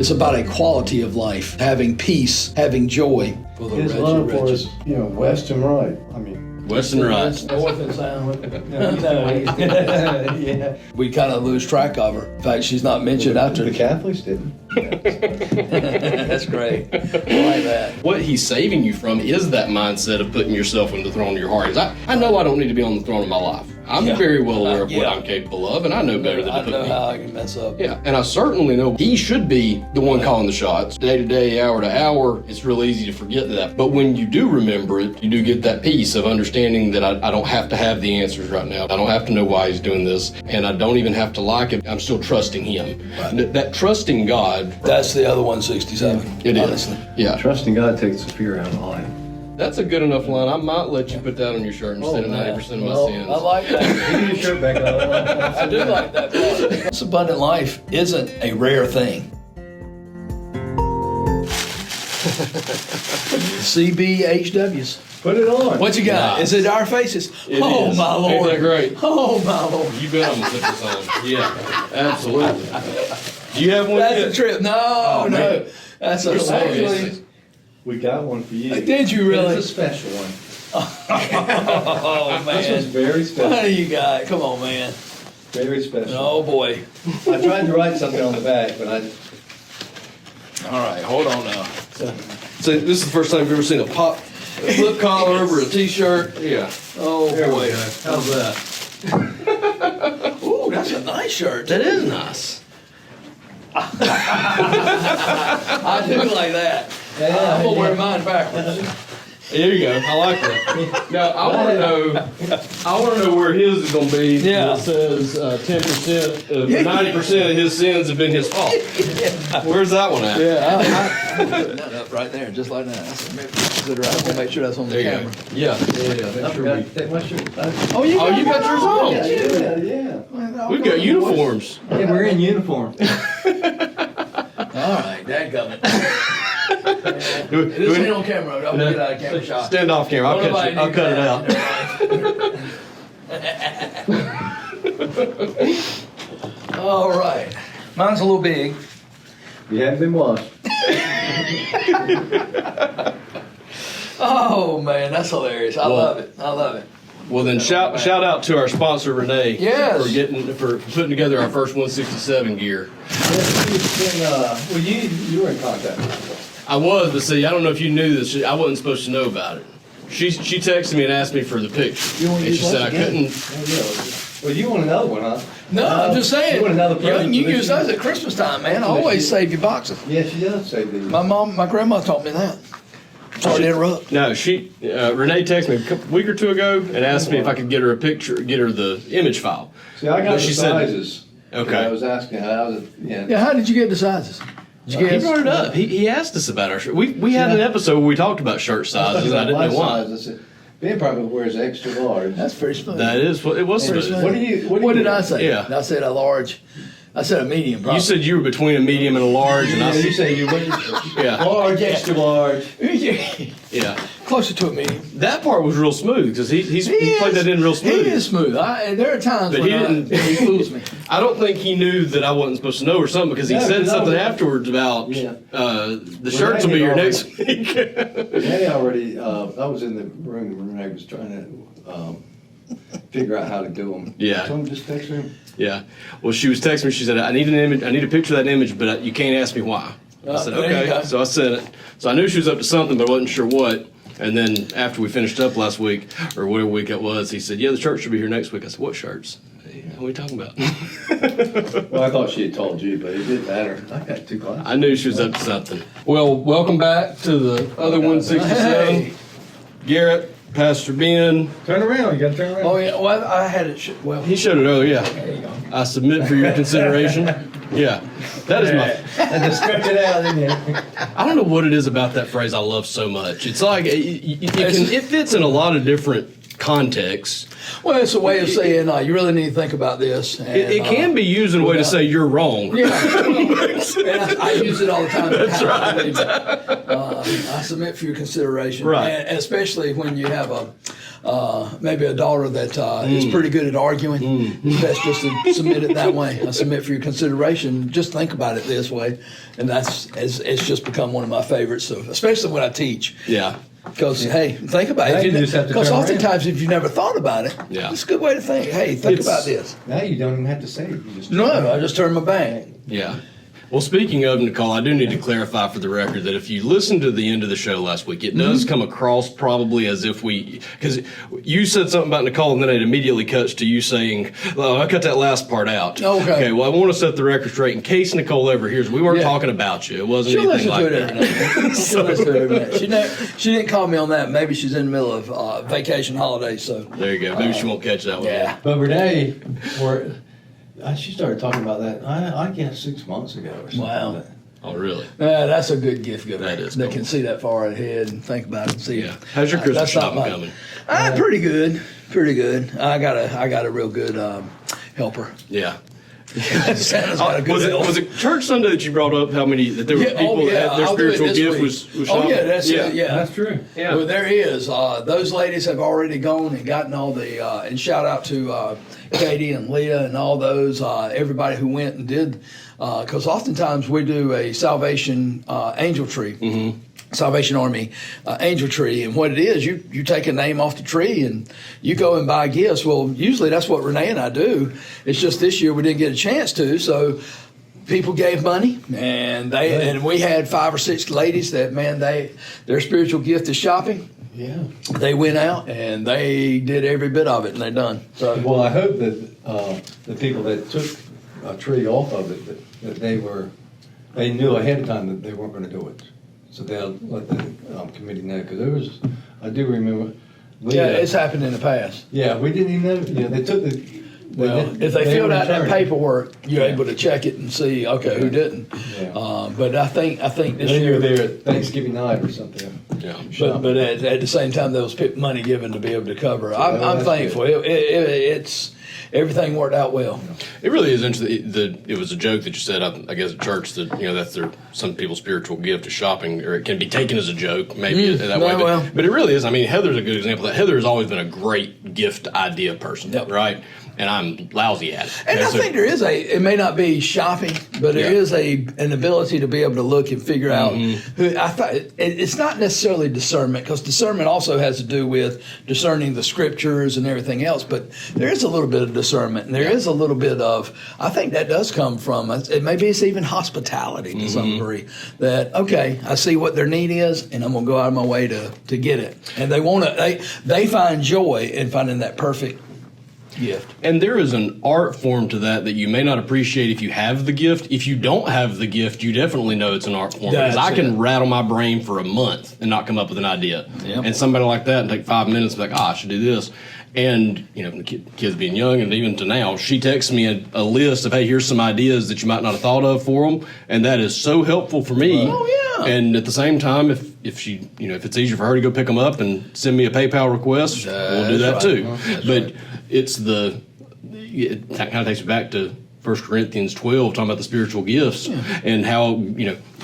It's about a quality of life, having peace, having joy. For the His love for us, west and right. I mean, West and right. North and south. yeah. We kind of lose track of her. In fact, she's not mentioned after. The Catholics didn't. That's great. I like that. What he's saving you from is that mindset of putting yourself on the throne of your heart. I know I don't need to be on the throne of my life. I'm very well aware of what I'm capable of, and I know better than to put me. I know how I can mess up. Yeah, and I certainly know he should be the one calling the shots. Day to day, hour to hour, it's real easy to forget that. But when you do remember it, you do get that peace of understanding that I don't have to have the answers right now. I don't have to know why he's doing this, and I don't even have to like it. I'm still trusting him. Right. That trusting God. That's the other 167. It honestly. is. Yeah. Trusting God takes the fear out of life. That's a good enough line. I might let you put that on your shirt instead of 90% of my sins. I like that. Give your shirt back on. I do like that. This abundant life isn't a rare thing. CBHWs. Put it on. What you got? Nice. Is it our faces? It oh is. my Lord! Ain't that great? Oh my Lord! You bet I'm gonna put this on. Yeah, absolutely. Do you have one? That's yet? a trip. No, no. man. That's a hilarious. We got one for you. Did you really? It's a special one. Oh man! This was very special. What do you got? Come on, man. Very special. Oh boy. I tried to write something on the back, but All right, hold on now. So this is the first time you've ever seen a flip collar over a t-shirt. Yeah. Oh there we boy. go. How's that? Ooh, that's a nice shirt. That is nice. I do like that. Yeah, I'm gonna wear mine backwards. There you go. I like that. Now I want to know where his is going to be. Yeah. It says 10%, 90% of his sins have been his fault. Where's that one at? Yeah, I'm putting that up right there, just like that. I said, maybe consider it. I'm gonna make sure that's on the There you camera. go. Yeah. I forgot to take my shirt. Oh, you got yours on. Yeah. We've got uniforms. Yeah, we're in uniform. All right, dadgummit. Do This we- ain't on camera. Don't get out of camera shot. Stand off camera. I'll cut it out. All right. Mine's a little big. You haven't been washed. Oh man, that's hilarious. I love it. I love it. Well, then shout out to our sponsor Renee. Yes. for putting together our first 167 gear. Well, you were in contact with us. I was, but see, I don't know if you knew this. I wasn't supposed to know about it. She texted me and asked me for the picture, and she said I couldn't. Well, you want another one, huh? No, I'm just saying. You want another present You for this use those at Christmas time, man. I always save your boxes. Yeah, she does say these. My grandma taught me that. Sorry to interrupt. No, Renee texted me a week or two ago and asked me if I could get her a picture, get her the image file. See, I got But the she said- sizes. Okay. I was asking. Yeah, how did you get the sizes? Did you He brought it up. He asked us about our shirt. We had an episode where we talked about shirt sizes. And I didn't know why. I said, Ben probably wears extra large. That's pretty smooth. That is what it was. Pretty Smooth. smooth. What did I say? Yeah. I said a large. I said a medium. Probably. You said you were between a medium and a large, and I Yeah, you said, say you wear yeah, large, extra large. yeah. Closer to a medium. That part was real smooth because he played that in real smooth. He is smooth. There are times But when he fools me. I don't think he knew that I wasn't supposed to know or something because he Yeah, said 'cause I something was- afterwards about Yeah. the shirts will be here next week. Renee already, I was in the room when Renee was trying to figure out how to do them. Yeah. I told him just text her. Yeah. Well, she was texting me. She said, "I need an image. I need a picture of that image, but you can't ask me why." I said, there you "Okay." go. So I sent it. So I knew she was up to something, but I wasn't sure what. And then after we finished up last week, or whatever week it was, he said, "Yeah, the shirts should be here next week." I said, "What shirts? What are we talking about?" Well, I thought she had told you, but it didn't matter. I got 2 classes. I knew she was up to something. Well, welcome back to the other 167. Hey. Garrett, Pastor Ben. Turn around. You got to turn around. Oh yeah. Well, I had it. Well, He showed it earlier, yeah. there you go. I submit for your consideration. Yeah. That is my. I just stretch it out in there. I don't know what it is about that phrase I love so much. It's like it fits in a lot of different contexts. Well, it's a way of saying you really need to think about this. And, It can be used in a way to say you're wrong. Yeah, and I use it all the time. That's right. I submit for your consideration, Right. and especially when you have maybe a daughter that is pretty good at arguing. It's best just to submit it that way. I submit for your consideration. Just think about it this way, and it's just become one of my favorites. So especially when I teach. Yeah. Because hey, think about Now it. you just have to Because turn oftentimes, if you never thought about it, Yeah. it's a good way to think. Hey, think about this. Now you don't even have to say it. You just No, I just turned my back. Yeah. Well, speaking of Nicole, I do need to clarify for the record that if you listened to the end of the show last week, it does come across probably as if because you said something about Nicole and then it immediately cuts to you saying, "Oh, I cut that last part out." Okay. Okay. Well, I want to set the record straight in case Nicole ever hears. We weren't Yeah. talking about you. It wasn't She'll anything listen like to it that. every night. She'll listen to it every night. She didn't call me on that. Maybe she's in the middle of vacation holiday. So There you go. Maybe she won't catch that one. yeah. But Renee, she started talking about that, I guess 6 months ago or something. Wow. Like that. Oh, really? Yeah, that's a good gift giver. That is That cool. can see that far ahead and think about it and see. Yeah. How's your Christmas That's not shopping mine. coming? Pretty good. Pretty good. I got a real good helper. Yeah. Santa's got a good Was helper. it church Sunday that you brought up how many that there were people that had their I'll do it spiritual this gift week. was Oh shopping? yeah, that's it. Yeah, That's true. Yeah. Well, there is. Those ladies have already gone and gotten all the. And shout out to Katie and Leah and all those. Everybody who went and did. Because oftentimes we do a Salvation Angel Tree. Mm-hmm. Salvation Army Angel Tree, and what it is, you take a name off the tree and you go and buy gifts. Well, usually that's what Renee and I do. It's just this year we didn't get a chance to, so people gave money, and we had 5 or 6 ladies that their spiritual gift is shopping. Yeah. They went out and they did every bit of it, and they're done. So Well, I hope that the people that took a tree off of it, that they knew ahead of time that they weren't going to do it. So they'll let the committee know, because I do remember. yeah, it's happened in the past. Yeah, we didn't even know. Yeah, they took the. If they filled out that returned it. paperwork, you're able to check it and see, okay, who didn't. Yeah. But I think this Then year you're there at Thanksgiving night or something. Yeah. But at the same time, there was money given to be able to cover. I'm that's thankful. It's everything worked out well. It really is interesting. It was a joke that you said, I guess, at church that that's some people's spiritual gift is shopping, or it can be taken as a joke, maybe that way. But it really is. I mean, Heather's a good example. That Heather has always been a great gift idea person, right? And I'm lousy at it. And I think there is it may not be shopping, but there is an ability to be able to look and figure out who. I thought it's not necessarily discernment, because discernment also has to do with discerning the scriptures and everything else. But there is a little bit of discernment, and there is a little bit of. I think that does come from. Maybe it's even hospitality to some degree. That okay, I see what their need is, and I'm going to go out of my way to get it. And they find joy in finding that perfect gift. And there is an art form to that you may not appreciate if you have the gift. If you don't have the gift, you definitely know it's an art form. Because I can rattle my brain for a month and not come up with an idea. Yep. And somebody like that and take 5 minutes and be like, I should do this. And, the kids being young, and even to now, she texts me a list of, hey, here's some ideas that you might not have thought of for them. And that is so helpful for me. Oh, yeah. And at the same time, if she, if it's easier for her to go pick them up and send me a PayPal request, we'll do that too. But it's it kind of takes me back to 1 Corinthians 12, talking about the spiritual gifts and how,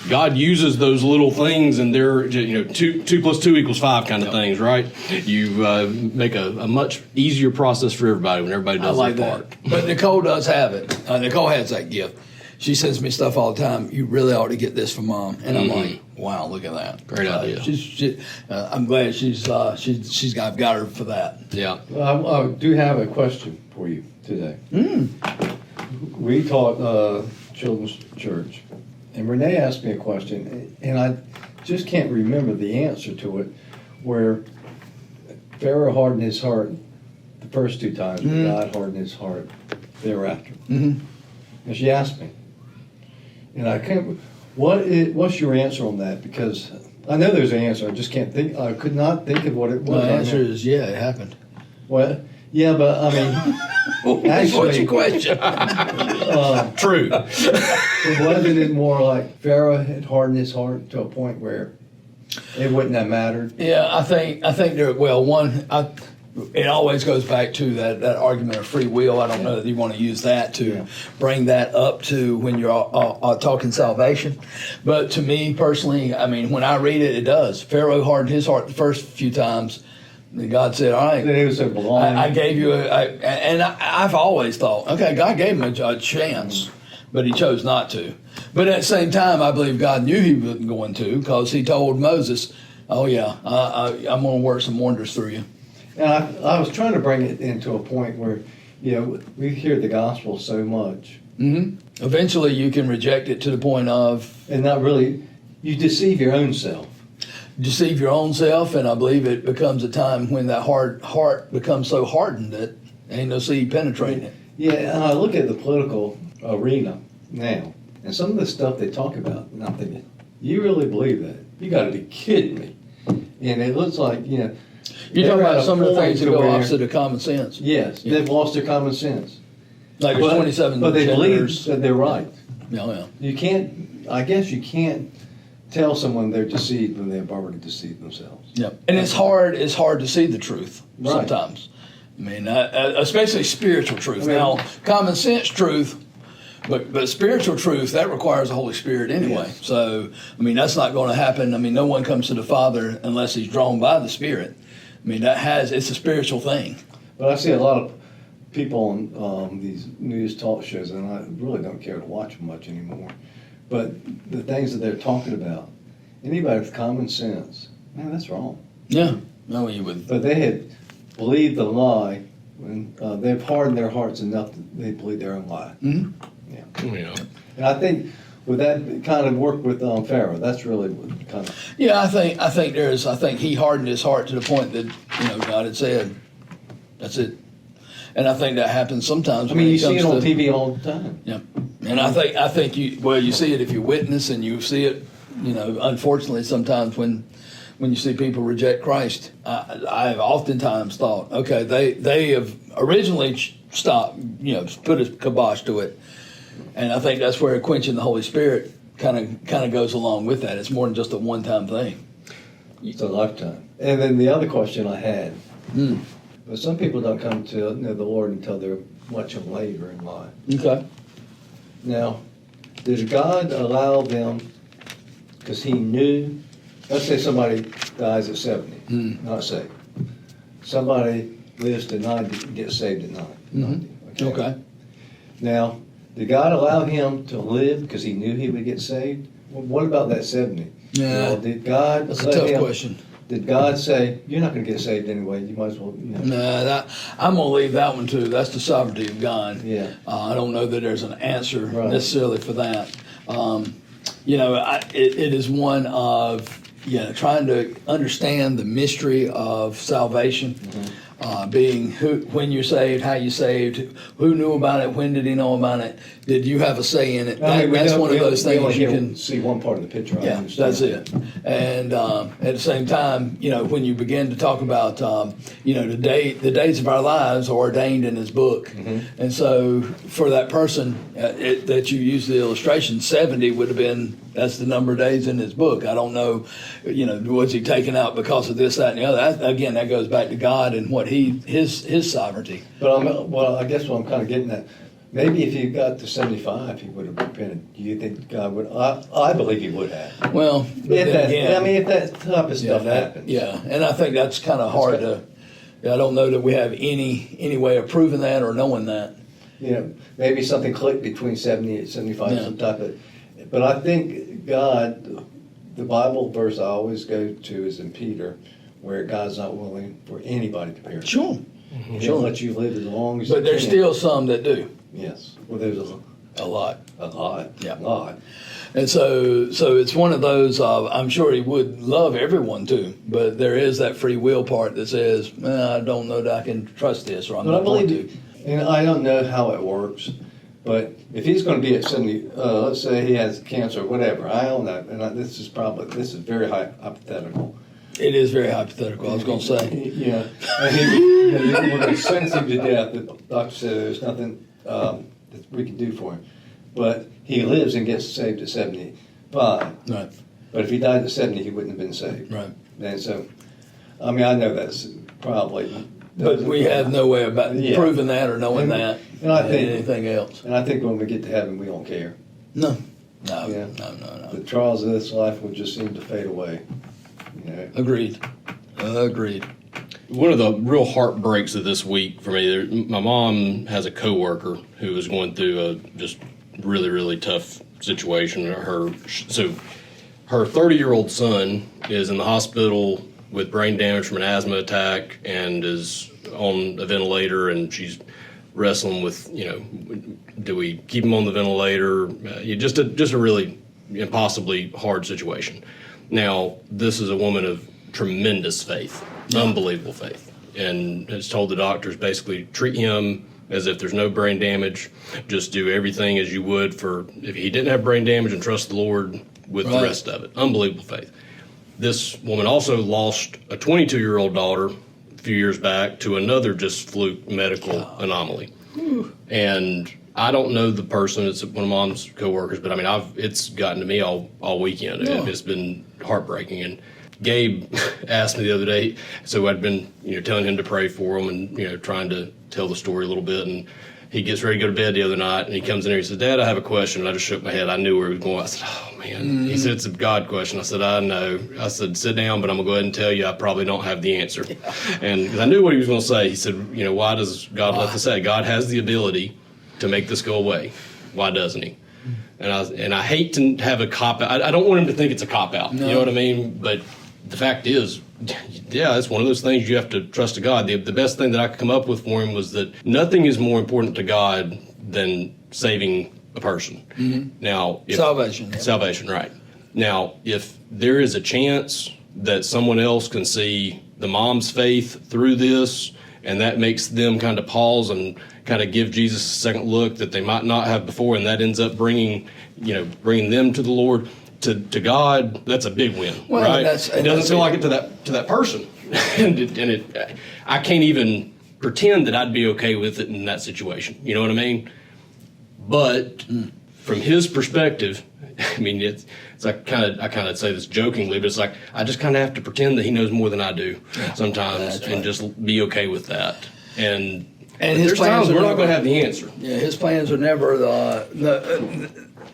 God uses those little things, and they're, 2 + 2 = 5 kind of things, right? You make a much easier process for everybody when everybody does their part. But Nicole does have it. Nicole has that gift. She sends me stuff all the time. You really ought to get this for Mom, and I'm like, wow, look at that. Great idea. I'm glad I've got her for that. Yeah. Well, I do have a question for you today. We taught children's church, and Renee asked me a question, and I just can't remember the answer to it, where Pharaoh hardened his heart the first 2 times, but God hardened his heart thereafter. And she asked me, and I can't. What's your answer on that? Because I know there's an answer. I just can't think. I could not think of what it was. The answer is it happened. Well, yeah, but I mean, actually, what's your question? True. Wasn't it more like Pharaoh had hardened his heart to a point where it wouldn't have mattered? Yeah, I think there. Well, one, it always goes back to that argument of free will. I don't know that you want to use that to bring that up to when you're talking salvation. But to me personally, I mean, when I read it, it does. Pharaoh hardened his heart the first few times. And God said, all right, Then he was so blind. I gave you I've always thought, okay, God gave him a chance, but he chose not to. But at the same time, I believe God knew he wasn't going to, because he told Moses, oh yeah, I'm going to work some wonders through you. And I was trying to bring it into a point where, we hear the gospel so much. Mm-hmm. Eventually, you can reject it to the point of... And not really, you deceive your own self. Deceive your own self, and I believe it becomes a time when that heart becomes so hardened that ain't no seed penetrating it. Yeah, and I look at the political arena now, and some of the stuff they talk about, and I'm thinking, you really believe that? You got to be kidding me. And it looks like, You're talking about some of the things that go opposite of common sense. Yes, they've lost their common sense. Like there's 27 But they believe genders. that they're right. Yeah. I guess you can't tell someone they're deceived when they've already deceived themselves. Yep. And it's hard to see the truth sometimes. I mean, especially spiritual truth. Now, common sense truth, but spiritual truth, that requires the Holy Spirit anyway. Yes. So, I mean, that's not going to happen. I mean, no one comes to the Father unless he's drawn by the Spirit. I mean, it's a spiritual thing. But I see a lot of people on these news talk shows, and I really don't care to watch them much anymore. But the things that they're talking about, anybody with common sense, man, that's wrong. Yeah. No, you would. But they had believed the lie when they've hardened their hearts enough that they believe their own lie. Mm-hmm. Yeah. And I think with that kind of work with Pharaoh, that's really what kind of. Yeah, I think he hardened his heart to the point that God had said, "That's it." And I think that happens sometimes. I mean, when you see it comes on to, TV all the time. Yeah, and I think you see it if you witness, and you see it. Unfortunately, sometimes when you see people reject Christ, I've oftentimes thought, okay, they have originally stopped, put a kibosh to it, and I think that's where quenching the Holy Spirit kind of goes along with that. It's more than just a one-time thing. It's a lifetime. And then the other question I had, but some people don't come to know the Lord until they're much later in life. Okay. Now, did God allow them, because he knew, let's say somebody dies at 70, not saved. Somebody lives to 90 and gets saved at 90. Okay. Now, did God allow him to live because he knew he would get saved? Well, what about that 70? Yeah. Did God That's a let tough him, question. Did God say, you're not going to get saved anyway, you might as well, No, I'm going to leave that one too. That's the sovereignty of God. Yeah. I don't know that there's an answer Right. necessarily for that. It is one of trying to understand the mystery of salvation, being when you're saved, how you saved, who knew about it, when did he know about it, did you have a say in it? That's one of those things you can see one part of the picture. Yeah, that's it. And at the same time, when you begin to talk about, the dates of our lives are ordained in His book, and so for that person that you use the illustration, 70 would have been. That's the number of days in His book. I don't know, was He taken out because of this, that, and the other? Again, that goes back to God and what His sovereignty. But I guess what I'm kind of getting at. Maybe if he got to 75, he would have repented. Do you think God would? I believe he would have. Well, if that type of stuff happens. Yeah, and I think that's kind of hard to. I don't know that we have any way of proving that or knowing that. Maybe something clicked between 70 and 75, some type of. But I think God, the Bible verse I always go to is in Peter, where God's not willing for anybody to perish. Sure. He'll let you live as long as you But there's can. still some that do. Yes. Well, there's a lot. Yeah. A lot. And so it's one of those, I'm sure He would love everyone too, but there is that free will part that says, I don't know that I can trust this, or I'm not going to. And I don't know how it works, but if he's going to be at 70, let's say he has cancer or whatever, I don't know, and this is very hypothetical. It is very hypothetical, I was going to say. Yeah. And he would be sentenced to death. The doctor said there's nothing that we can do for him. But he lives and gets saved at 75. Right. But if he died at 70, he wouldn't have been saved. Right. And so, I know that's probably But we have no way about Yeah. proving that or knowing that and I think- anything else. And I think when we get to heaven, we don't care. No, Yeah. no. The trials of this life will just seem to fade away. You know? Agreed. Agreed. One of the real heartbreaks of this week for me, my mom has a coworker who was going through a just really, really tough situation. Her 30-year-old son is in the hospital with brain damage from an asthma attack and is on a ventilator, and she's wrestling with, do we keep him on the ventilator? Just a really impossibly hard situation. Now, this is a woman of tremendous faith, unbelievable faith, and has told the doctors basically treat him as if there's no brain damage, just do everything as you would for if he didn't have brain damage, and trust the Lord with the rest of it. Unbelievable faith. This woman also lost a 22-year-old daughter a few years back to another just fluke medical anomaly. And I don't know the person, it's one of Mom's coworkers, but I mean, it's gotten to me all weekend. It's been heartbreaking. And Gabe asked me the other day, so I'd been, telling him to pray for him and, trying to tell the story a little bit. And he gets ready to go to bed the other night, and he comes in here, he says, Dad, I have a question. And I just shook my head. I knew where he was going. I said, oh, man. He said, it's a God question. I said, I know. I said, sit down, but I'm going to go ahead and tell you I probably don't have the answer. And because I knew what he was going to say. He said, why does God let this say? God has the ability to make this go away. Why doesn't he? And I hate to have a cop-out. I don't want him to think it's a cop-out. No. You know what I mean? But the fact is, yeah, it's one of those things you have to trust to God. The best thing that I could come up with for him was that nothing is more important to God than saving a person. Mm-hmm. Now, salvation, right. Now, if there is a chance that someone else can see the mom's faith through this, and that makes them kind of pause and kind of give Jesus a second look that they might not have before, and that ends up bringing them to the Lord, to God, that's a big win, right? It doesn't feel like it to that person, I can't even pretend that I'd be okay with it in that situation. You know what I mean? But from his perspective, I mean, it's like I kind of say this jokingly, but it's like I just kind of have to pretend that he knows more than I do sometimes, and just be okay with that. And his plans we're not going to have the answer. Yeah, his plans are never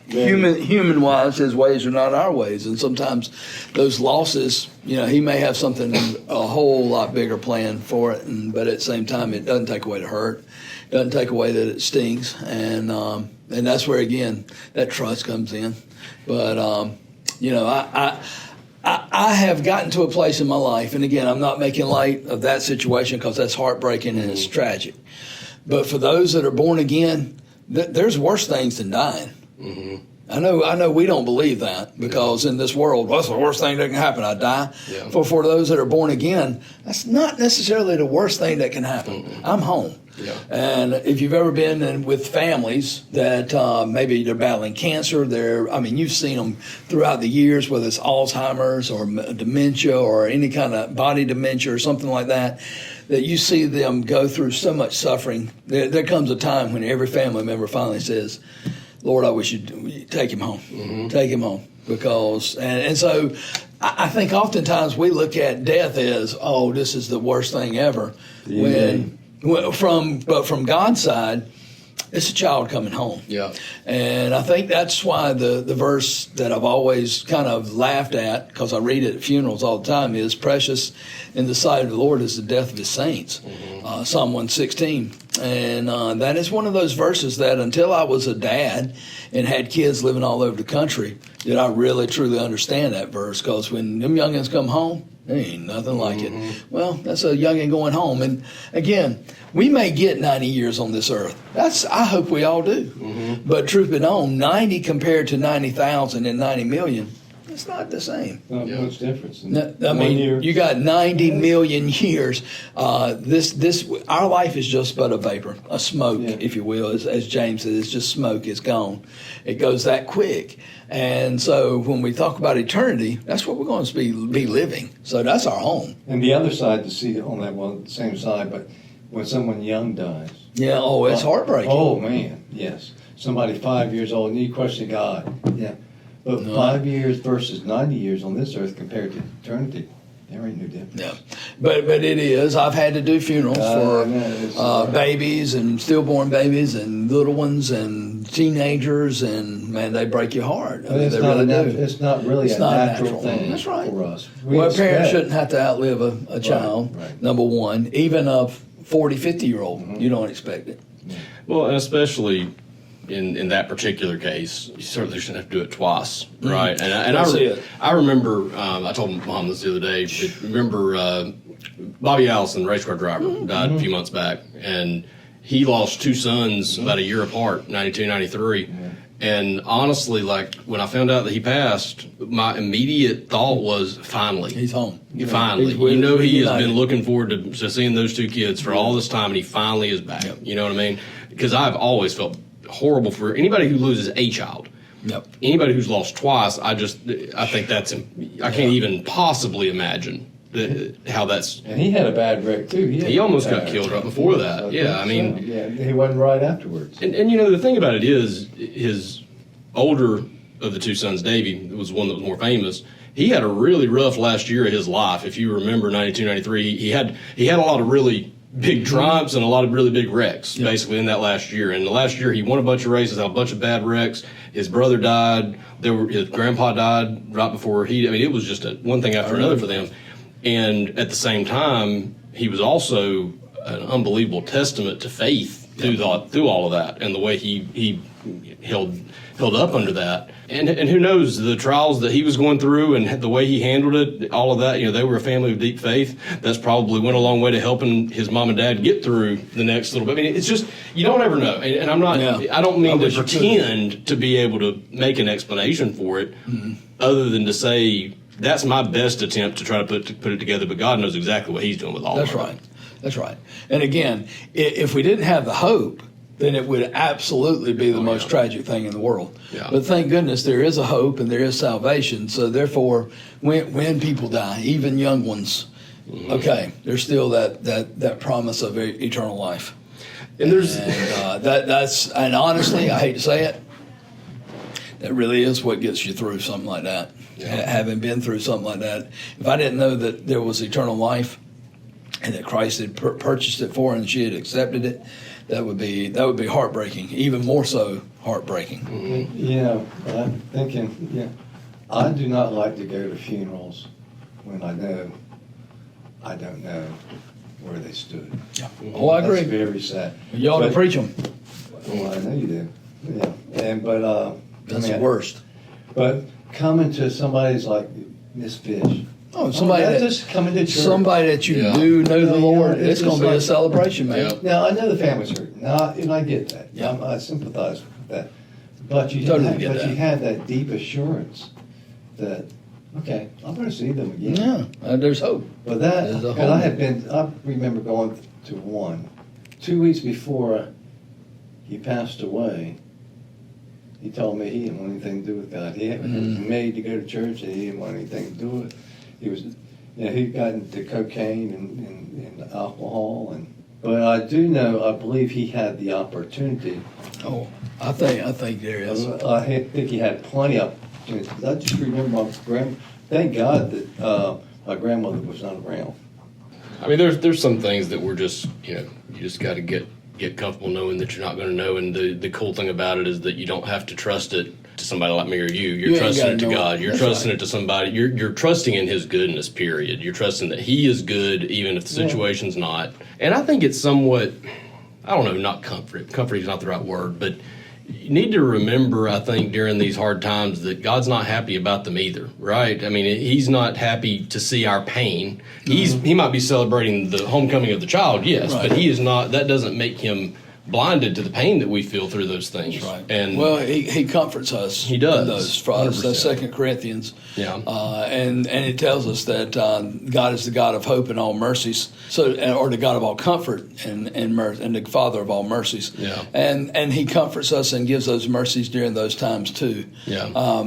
human wise. His ways are not our ways, and sometimes those losses, he may have something a whole lot bigger plan for it, but at the same time, it doesn't take away the hurt. It doesn't take away that it stings, and that's where again that trust comes in. But I have gotten to a place in my life, and again, I'm not making light of that situation because that's heartbreaking and it's tragic. But for those that are born again, there's worse things than dying. Mm-hmm. I know we don't believe that because in this world, what's the worst thing that can happen? I die. Yeah. For those that are born again, that's not necessarily the worst thing that can happen. Mm-hmm. I'm home. Yeah. And if you've ever been with families that maybe they're battling cancer, you've seen them throughout the years, whether it's Alzheimer's or dementia or any kind of body dementia or something like that you see them go through so much suffering. There comes a time when every family member finally says, Lord, I wish you'd take him home. Mm-hmm. Take him home. Because, and so I think oftentimes we look at death as, oh, this is the worst thing ever. Yeah. But from God's side, it's a child coming home. Yeah. And I think that's why the verse that I've always kind of laughed at, because I read it at funerals all the time, is precious in the sight of the Lord is the death of his saints. Mm-hmm. Psalm 116. And that is one of those verses that until I was a dad and had kids living all over the country, did I really truly understand that verse. Because when them youngins come home, there ain't nothing like it. Well, that's a youngin going home. And again, we may get 90 years on this earth. I hope we all do. Mm-hmm. But truth be known, 90 compared to 90,000 and 90 million, it's not the same. Not much difference. You got 90 million years. Our life is just but a vapor, a smoke, if you will. As James says, it's just smoke. It's gone. It goes that quick. And so when we talk about eternity, that's what we're going to be living. So that's our home. And the other side to see on that one, same side, but when someone young dies. Yeah, it's heartbreaking. Oh, man, yes. Somebody 5 years old and you question God. Yeah. But 5 years versus 90 years on this earth compared to eternity. There ain't no difference. Yeah, but it is. I've had to do funerals for babies and stillborn babies and little ones and teenagers, and man, they break your heart. I mean, It's they not, really do. it's not really It's a not natural thing That's right. for us. Well, a parent expect- shouldn't have to outlive a child. right. Number one, even a 40, 50-year-old, you don't expect it. Well, and especially in that particular case, you certainly shouldn't have to do it twice, right? And That's it. I remember, I told Mom this the other day, but remember Bobby Allison, race car driver, died a few months back, and he lost two sons about a year apart, 92, 93. And honestly, like, when I found out that he passed, my immediate thought was, finally. He's home. Finally. He's with- You know, he has reunited. been looking forward to seeing those two kids for all this time, and he finally is back. Yep. You know what I mean? Because I've always felt horrible for anybody who loses a child. Yep. Anybody who's lost twice, I think I can't even possibly imagine how that's. And he had a bad wreck too. He almost got killed right before that. Yeah, I mean, yeah, he wasn't right afterwards. and you know, the thing about it is, his older of the two sons, Davey, was one that was more famous. He had a really rough last year of his life. If you remember 92, 93, he had a lot of really big triumphs and a lot of really big wrecks, basically, in that last year. And the last year, he won a bunch of races, had a bunch of bad wrecks. His brother died. His grandpa died right before it was just one thing after another for them. And at the same time, he was also an unbelievable testament to faith through all of that, and the way he held up under that. And who knows, the trials that he was going through and the way he handled it, all of that, they were a family of deep faith. That's probably went a long way to helping his mom and dad get through the next little bit. I mean, it's just, you don't ever know. And I'm not, I don't mean to pretend to be able to make an explanation for it, other than to say, that's my best attempt to try to put it together, but God knows exactly what he's doing with all of it. That's right. That's right. And again, if we didn't have the hope, then it would absolutely be the most tragic thing in the world. Yeah. But thank goodness there is a hope and there is salvation. So therefore, when people die, even young ones, okay, there's still that promise of eternal life. And there's and honestly, I hate to say it, that really is what gets you through something like that. Having been through something like that, if I didn't know that there was eternal life and that Christ had purchased it for her and she had accepted it, that would be heartbreaking, even more so heartbreaking. I'm thinking, I do not like to go to funerals when I don't know where they stood. Yeah. Oh, I agree. That's very sad. You ought to But- preach them. Well, I know you do. Yeah, That's the worst. But coming to somebody's like Miss Fish. Oh, somebody that's that just coming to church. somebody that you Yeah. do know the Yeah, Lord, it's it's going just to be a like- celebration, man. Yeah. Now I know the family's hurt. Now, and I get that. Yeah. I sympathize with that. But you Totally get that. you had that deep assurance that okay, I'm going to see them again. Yeah, there's hope. But that, There's a because whole- I remember going to one 2 weeks before he passed away. He told me he didn't want anything to do with God. He was made to go to church, and he didn't want anything to do with it. He was, he got into cocaine and alcohol, but I do know, I believe he had the opportunity. Oh, I think there is. I think he had plenty of opportunities. I just remember thank God that my grandmother was not around. I mean, there's some things that we're just, you just got to get comfortable knowing that you're not going to know. And the cool thing about it is that you don't have to trust it to somebody like me or you. You're You ain't trusting gotta it to know it. God. You're That's trusting right. it to somebody. You're trusting in His goodness, period. You're trusting that He is good, even if the situation's not. And I think it's somewhat, I don't know, not comfort. Comfort is not the right word, but you need to remember, I think, during these hard times that God's not happy about them either, right? I mean, He's not happy to see our pain. He might be celebrating the homecoming of the child, yes, Right. but He is not. That doesn't make Him blinded to the pain that we feel through those things. That's right. And Well, he comforts us. He does. In those for us. That's 100%. 2 Corinthians. Yeah. And it tells us that God is the God of hope and all mercies. Or the God of all comfort and mirth, and the Father of all mercies. Yeah. And He comforts us and gives those mercies during those times too. Yeah.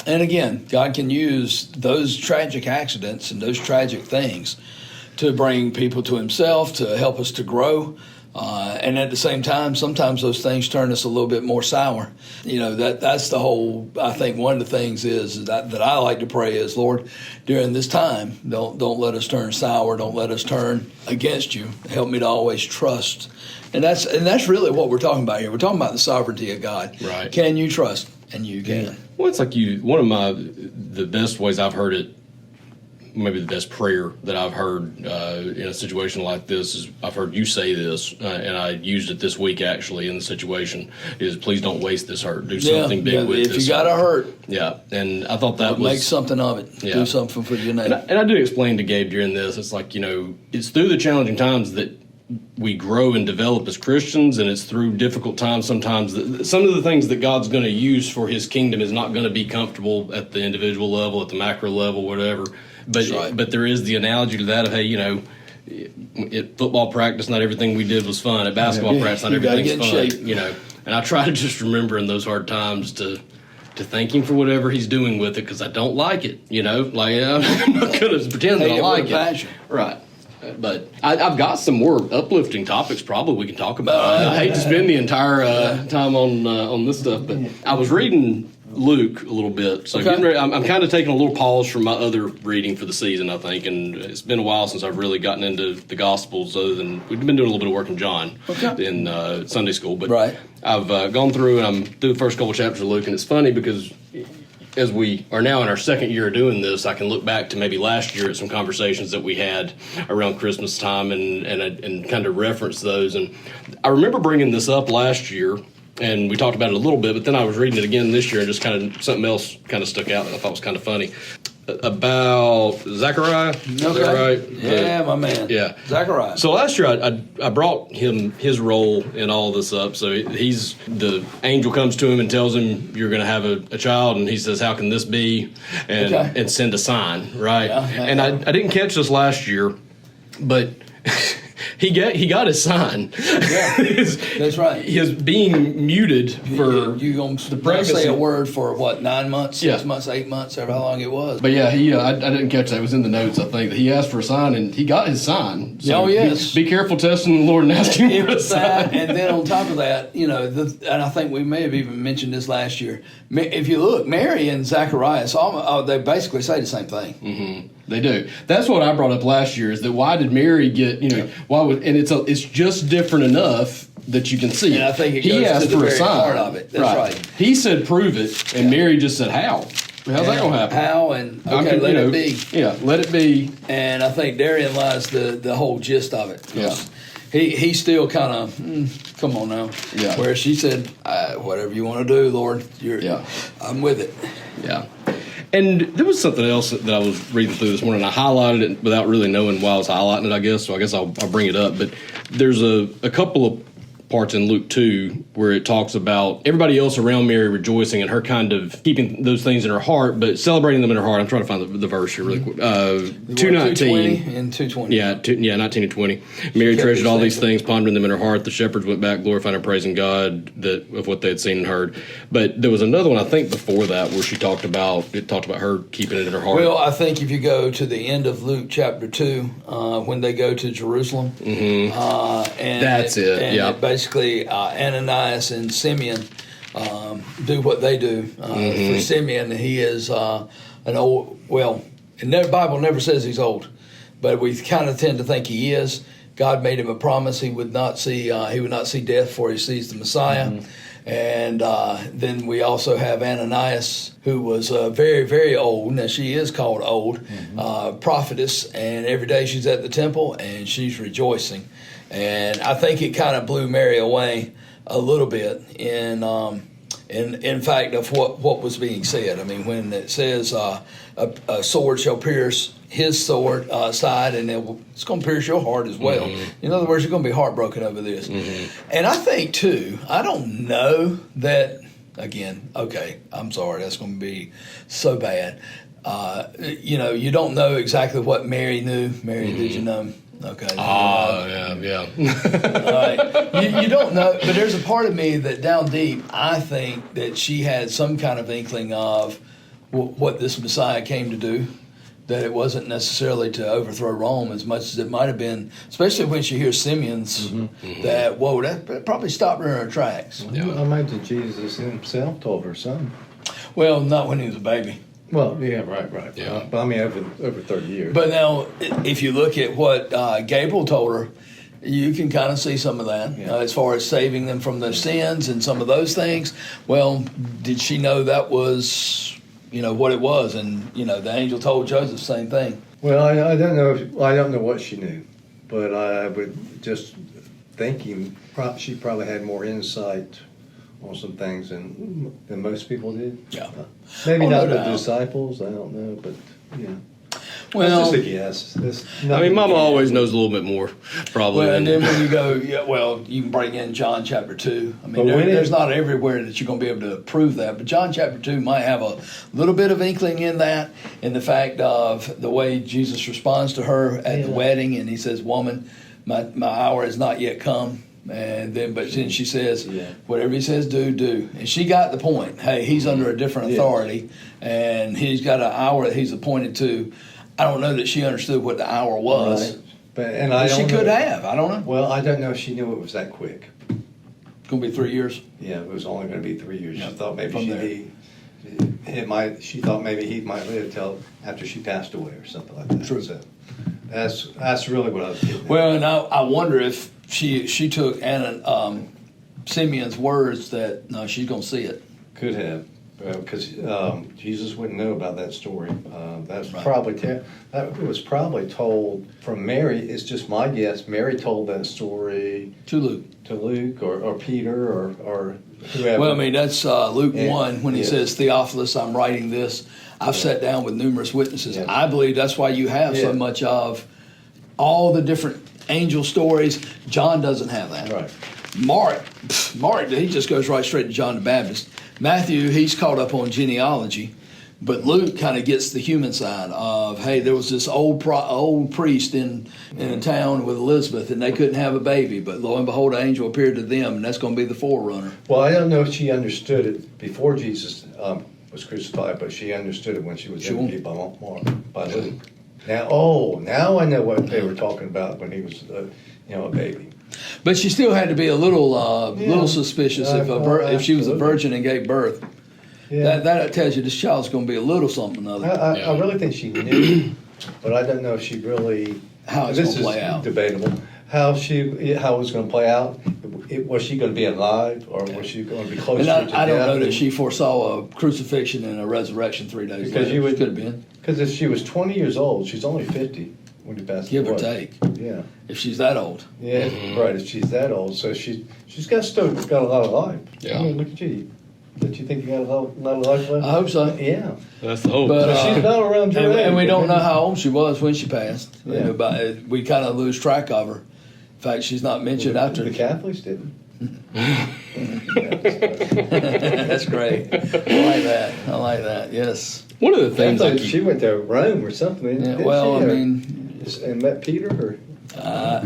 And again, God can use those tragic accidents and those tragic things to bring people to Himself, to help us to grow. And at the same time, sometimes those things turn us a little bit more sour. That's the whole. I think one of the things is that I like to pray is, Lord, during this time, don't let us turn sour. Don't let us turn against you. Help me to always trust. And that's really what we're talking about here. We're talking about the sovereignty of God. Right. Can you trust? And you can. Yeah. Well, it's like one of the best ways I've heard it, maybe the best prayer that I've heard in a situation like this is I've heard you say this, and I used it this week actually in the situation, is please don't waste this hurt. Do something big with this. If you got to hurt. Yeah, and I thought that was... Make something of it. Yeah. Do something for your name. And I did explain to Gabe during this, it's like, it's through the challenging times that we grow and develop as Christians, and it's through difficult times sometimes that some of the things that God's going to use for his kingdom is not going to be comfortable at the individual level, at the macro level, whatever. But right. But there is the analogy to that of, hey, at football practice, not everything we did was fun. At basketball practice, not everything's fun. And I try to just remember in those hard times to thank him for whatever he's doing with it, because I don't like it. I'm not going to pretend that I like it. Right. But I've got some more uplifting topics probably we can talk about. I hate to spend the entire time on this stuff, but I was reading Luke a little bit. So I'm kind of taking a little pause from my other reading for the season, I think, and it's been a while since I've really gotten into the Gospels, other than we've been doing a little bit of work in John in Sunday school. But I've gone through and I'm through the first couple chapters of Luke, and it's funny because as we are now in our second year of doing this, I can look back to maybe last year at some conversations that we had around Christmas time and kind of reference those. And I remember bringing this up last year, and we talked about it a little bit, but then I was reading it again this year, and just kind of something else kind of stuck out that I thought was kind of funny. About Zechariah. Is that right? Yeah, my man. Yeah. Zechariah. So last year I brought him his role in all this up. So the angel comes to him and tells him you're going to have a child, and he says, how can this be? And send a sign, right? Yeah. And I didn't catch this last year, but he got his sign. Yeah, that's right. His being muted for you going to say a word for what, 9 months, 6 months, 8 months, however how long it was. But yeah, I didn't catch that. It was in the notes, I think, that he asked for a sign, and he got his sign. So be careful testing the Lord and asking for a sign. And then on top of that, and I think we may have even mentioned this last year. If you look, Mary and Zacharias, they basically say the same thing. Mm-hmm. They do. That's what I brought up last year, is that why did Mary get, and it's just different enough that you can see. And I think it goes to the very heart of it. That's right. He said, prove it, and Mary just said, how? How's that going to happen? How, and let it be. Yeah, let it be. And I think therein lies the whole gist of it. Yeah. He still kind of, come on now. Yeah. Where she said, whatever you want to do, Lord, I'm with it. Yeah. And there was something else that I was reading through this morning. I highlighted it without really knowing why I was highlighting it, I guess. So I guess I'll bring it up. But there's a couple of parts in Luke 2 where it talks about everybody else around Mary rejoicing and her kind of keeping those things in her heart, but celebrating them in her heart. I'm trying to find the verse here really quick. 2:19 and 2:20. Yeah, 19 and 20. Mary treasured all these things, pondering them in her heart. The shepherds went back, glorifying and praising God of what they had seen and heard. But there was another one, I think, before that where it talked about her keeping it in her heart. Well, I think if you go to the end of Luke chapter 2, when they go to Jerusalem, and that's it. Yeah. Basically, Ananias and Simeon do what they do. For Simeon, he is an old. Well, the Bible never says he's old, but we kind of tend to think he is. God made him a promise he would not see death before he sees the Messiah. Mm-hmm. And then we also have Ananias, who was very, very old. Now, she is called old, prophetess, and every day she's at the temple, and she's rejoicing. And I think it kind of blew Mary away a little bit in fact of what was being said. I mean, when it says a sword shall pierce his sword side, and it's going to pierce your heart as well. In other words, you're going to be heartbroken over this. And I think, too, I don't know that, again, okay, I'm sorry, that's going to be so bad. You don't know exactly what Mary knew. Mary, did you know? Okay. Yeah. All right. You don't know, but there's a part of me that down deep, I think that she had some kind of inkling of what this Messiah came to do. that it wasn't necessarily to overthrow Rome as much as it might have been, especially when she hears Simeon's, that, whoa, that probably stopped her in her tracks. Yeah. I imagine Jesus himself told her something. Well, not when he was a baby. Well, yeah, right. Yeah. But I mean, over 30 years. But now, if you look at what Gabriel told her, you can kind of see some of that as far as saving them from their sins and some of those things. Well, did she know that was, what it was? And, the angel told Joseph the same thing. Well, I don't know. I don't know what she knew, but I would just thinking she probably had more insight on some things than most people did. Yeah. Maybe Oh, not no the doubt. disciples. I don't know, but Well, that's just a guess. I mean, Mama always knows a little bit more, probably. and than- then when you go, you can bring in John chapter 2. I mean, But when there's not everywhere that you're going to be able to prove that, but John chapter 2 might have a little bit of inkling in that, in the fact of the way Jesus responds to her at the wedding, and he says, "Woman, my hour has not yet come." But then she says, "Whatever he says, do." And she got the point. Hey, he's under a different authority, and he's got an hour that he's appointed to. I don't know that she understood what the hour was. Right. But she could have. I don't know. Well, I don't know if she knew it was that quick. It's going to be 3 years. Yeah, it was only going to be 3 years. Yeah, She thought maybe from there. She thought maybe he might live till after she passed away or something like that. True. So that's really what I was getting at. Well, and I wonder if she took Simeon's words that no, she's going to see it. Could have, because Jesus wouldn't know about that story. That's Right. probably that was probably told from Mary. It's just my guess. Mary told that story To Luke. to Luke or Peter or whoever. Well, I mean, that's Luke Yeah. 1 when he Yes. says, Theophilus, I'm writing this. I've sat down with numerous witnesses. Yeah. I believe that's why you have so Yeah. much of all the different angel stories. John doesn't have that. Right. Mark, he just goes right straight to John the Baptist. Matthew, he's caught up on genealogy. But Luke kind of gets the human side of, hey, there was this old priest in a town with Elizabeth, and they couldn't have a baby. But lo and behold, an angel appeared to them, and that's going to be the forerunner. Well, I don't know if she understood it before Jesus was crucified, but she understood it when she was interviewed by Luke. Now I know what they were talking about when he was, a baby. But she still had to be a little suspicious if she was a Absolutely. virgin and gave birth. Yeah. That tells you this child's going to be a little something or other. I really think she knew, but I don't know if she really. How it's this gonna play out. Debatable. How it was going to play out. Was she going to be alive, or was she going to be closer And to I don't death? know that she foresaw a crucifixion and a resurrection 3 days Because later. you would- Could have been. Because if she was 20 years old, she's only 50 when you pass Give or away. take. Yeah. If she's that old. Yeah, right. If she's that old, so she's still got a lot of life. Yeah. I mean, look at you. Don't you think you got a lot of life left? I hope so. Yeah. That's the hope. But, She's not around your age. And we don't know how old she was when she passed. Yeah. But we kind of lose track of her. In fact, she's not mentioned after. The Catholics didn't. That's great. I like that. Yes. One of the things I She keep, went to Rome or something. Yeah, didn't well, she? I mean, and met Peter. Or I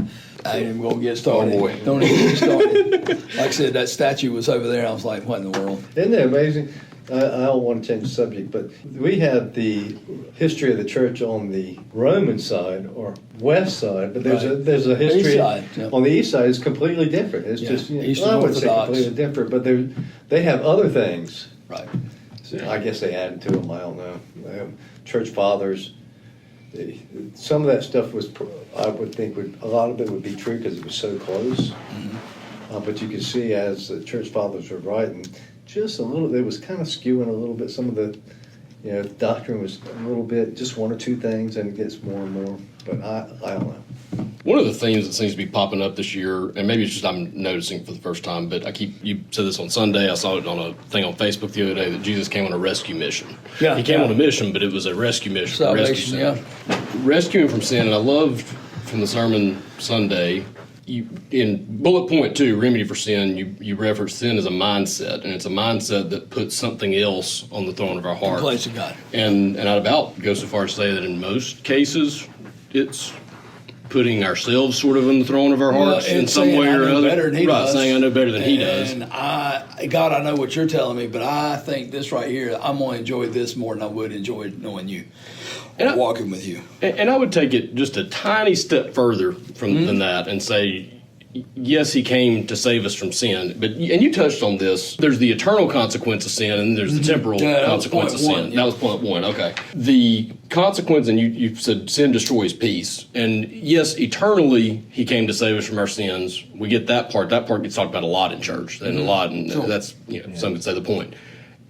ain't even gonna get started. Oh, boy. Don't even get started. Like I said, that statue was over there. I was like, what in the world? isn't it amazing? I don't want to change the subject, but we have the history of the church on the Roman side or west side, but there's Right. a history East side, yeah. on the east side is completely different. It's Yeah, just Eastern I wouldn't say Orthodox. completely different, but they have other things. Right. So I guess they added to them. I don't know. Church fathers. Some of that stuff was, I would think, a lot of it would be true because it was so close. But you could see as the church fathers were writing, just a little. It was kind of skewing a little bit. Some of the, doctrine was a little bit, just one or two things, and it gets more and more. But I don't know. one of the themes that seems to be popping up this year, and maybe it's just I'm noticing for the first time, but you said this on Sunday. I saw it on a thing on Facebook the other day that Jesus came on a rescue mission. Yeah, He came yeah. on a mission, but it was a rescue mission. Salvation, rescue rescuing from sin. And I loved from the sermon Sunday, in bullet point 2, remedy for sin, you reference sin as a mindset, and it's a mindset that puts something else on the throne of our heart. Place of God. And I'd about go so far as to say that in most cases, it's putting ourselves sort of in the throne of our hearts in some way or another. Right, saying I know better than he does. And God, I know what you're telling me, but I think this right here, I'm going to enjoy this more than I would enjoy knowing you or walking with you. And I would take it just a tiny step further than that and say, yes, he came to save us from sin, and you touched on this. There's the eternal consequence of sin, and there's the temporal consequence of sin. That was point one. Okay. The consequence, and you said sin destroys peace, and yes, eternally he came to save us from our sins. We get that part. That part gets talked about a lot in church, and a lot, and that's some could say the point.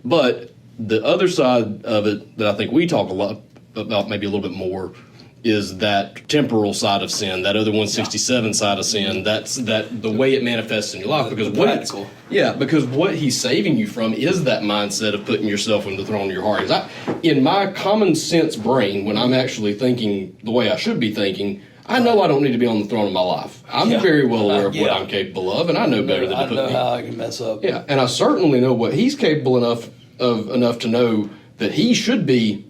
But the other side of it that I think we talk a lot about, maybe a little bit more, is that temporal side of sin, that other 167 side of sin. That's the way it manifests in your life. Because because what he's saving you from is that mindset of putting yourself in the throne of your heart. In my common sense brain, when I'm actually thinking the way I should be thinking, I know I don't need to be on the throne of my life. I'm very well aware of what I'm capable of, and I know better than to put me. I know how I can mess up. Yeah, and I certainly know what he's capable enough to know that he should be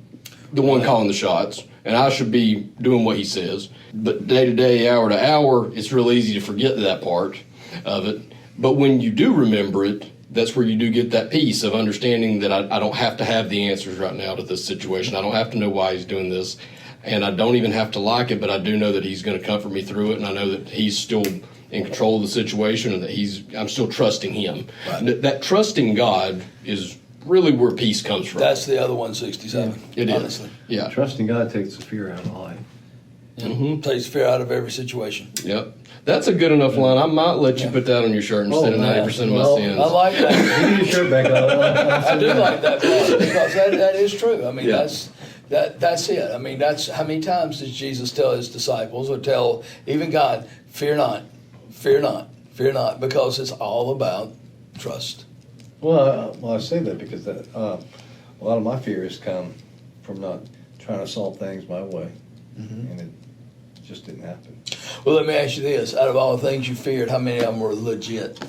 the one calling the shots, and I should be doing what he says. But day to day, hour to hour, it's real easy to forget that part of it. But when you do remember it, that's where you do get that piece of understanding that I don't have to have the answers right now to this situation. I don't have to know why he's doing this. And I don't even have to like it, but I do know that he's going to comfort me through it. And I know that he's still in control of the situation, and that I'm still trusting him. Right. That trusting God is really where peace comes from. That's the other 167. It honestly. is. Yeah. Trusting God takes the fear out of life. Takes fear out of every situation. Yep. That's a good enough line. I might let you put that on your shirt instead of 90% of my sins. I like that. Give me your shirt back. I do like that part, because that is true. I mean, that's it. I mean, that's how many times does Jesus tell his disciples, or tell even God, fear not, fear not, fear not, because it's all about trust. Well, I say that because a lot of my fears come from not trying to solve things my way, and it just didn't happen. Well, let me ask you this: out of all the things you feared, how many of them were legit?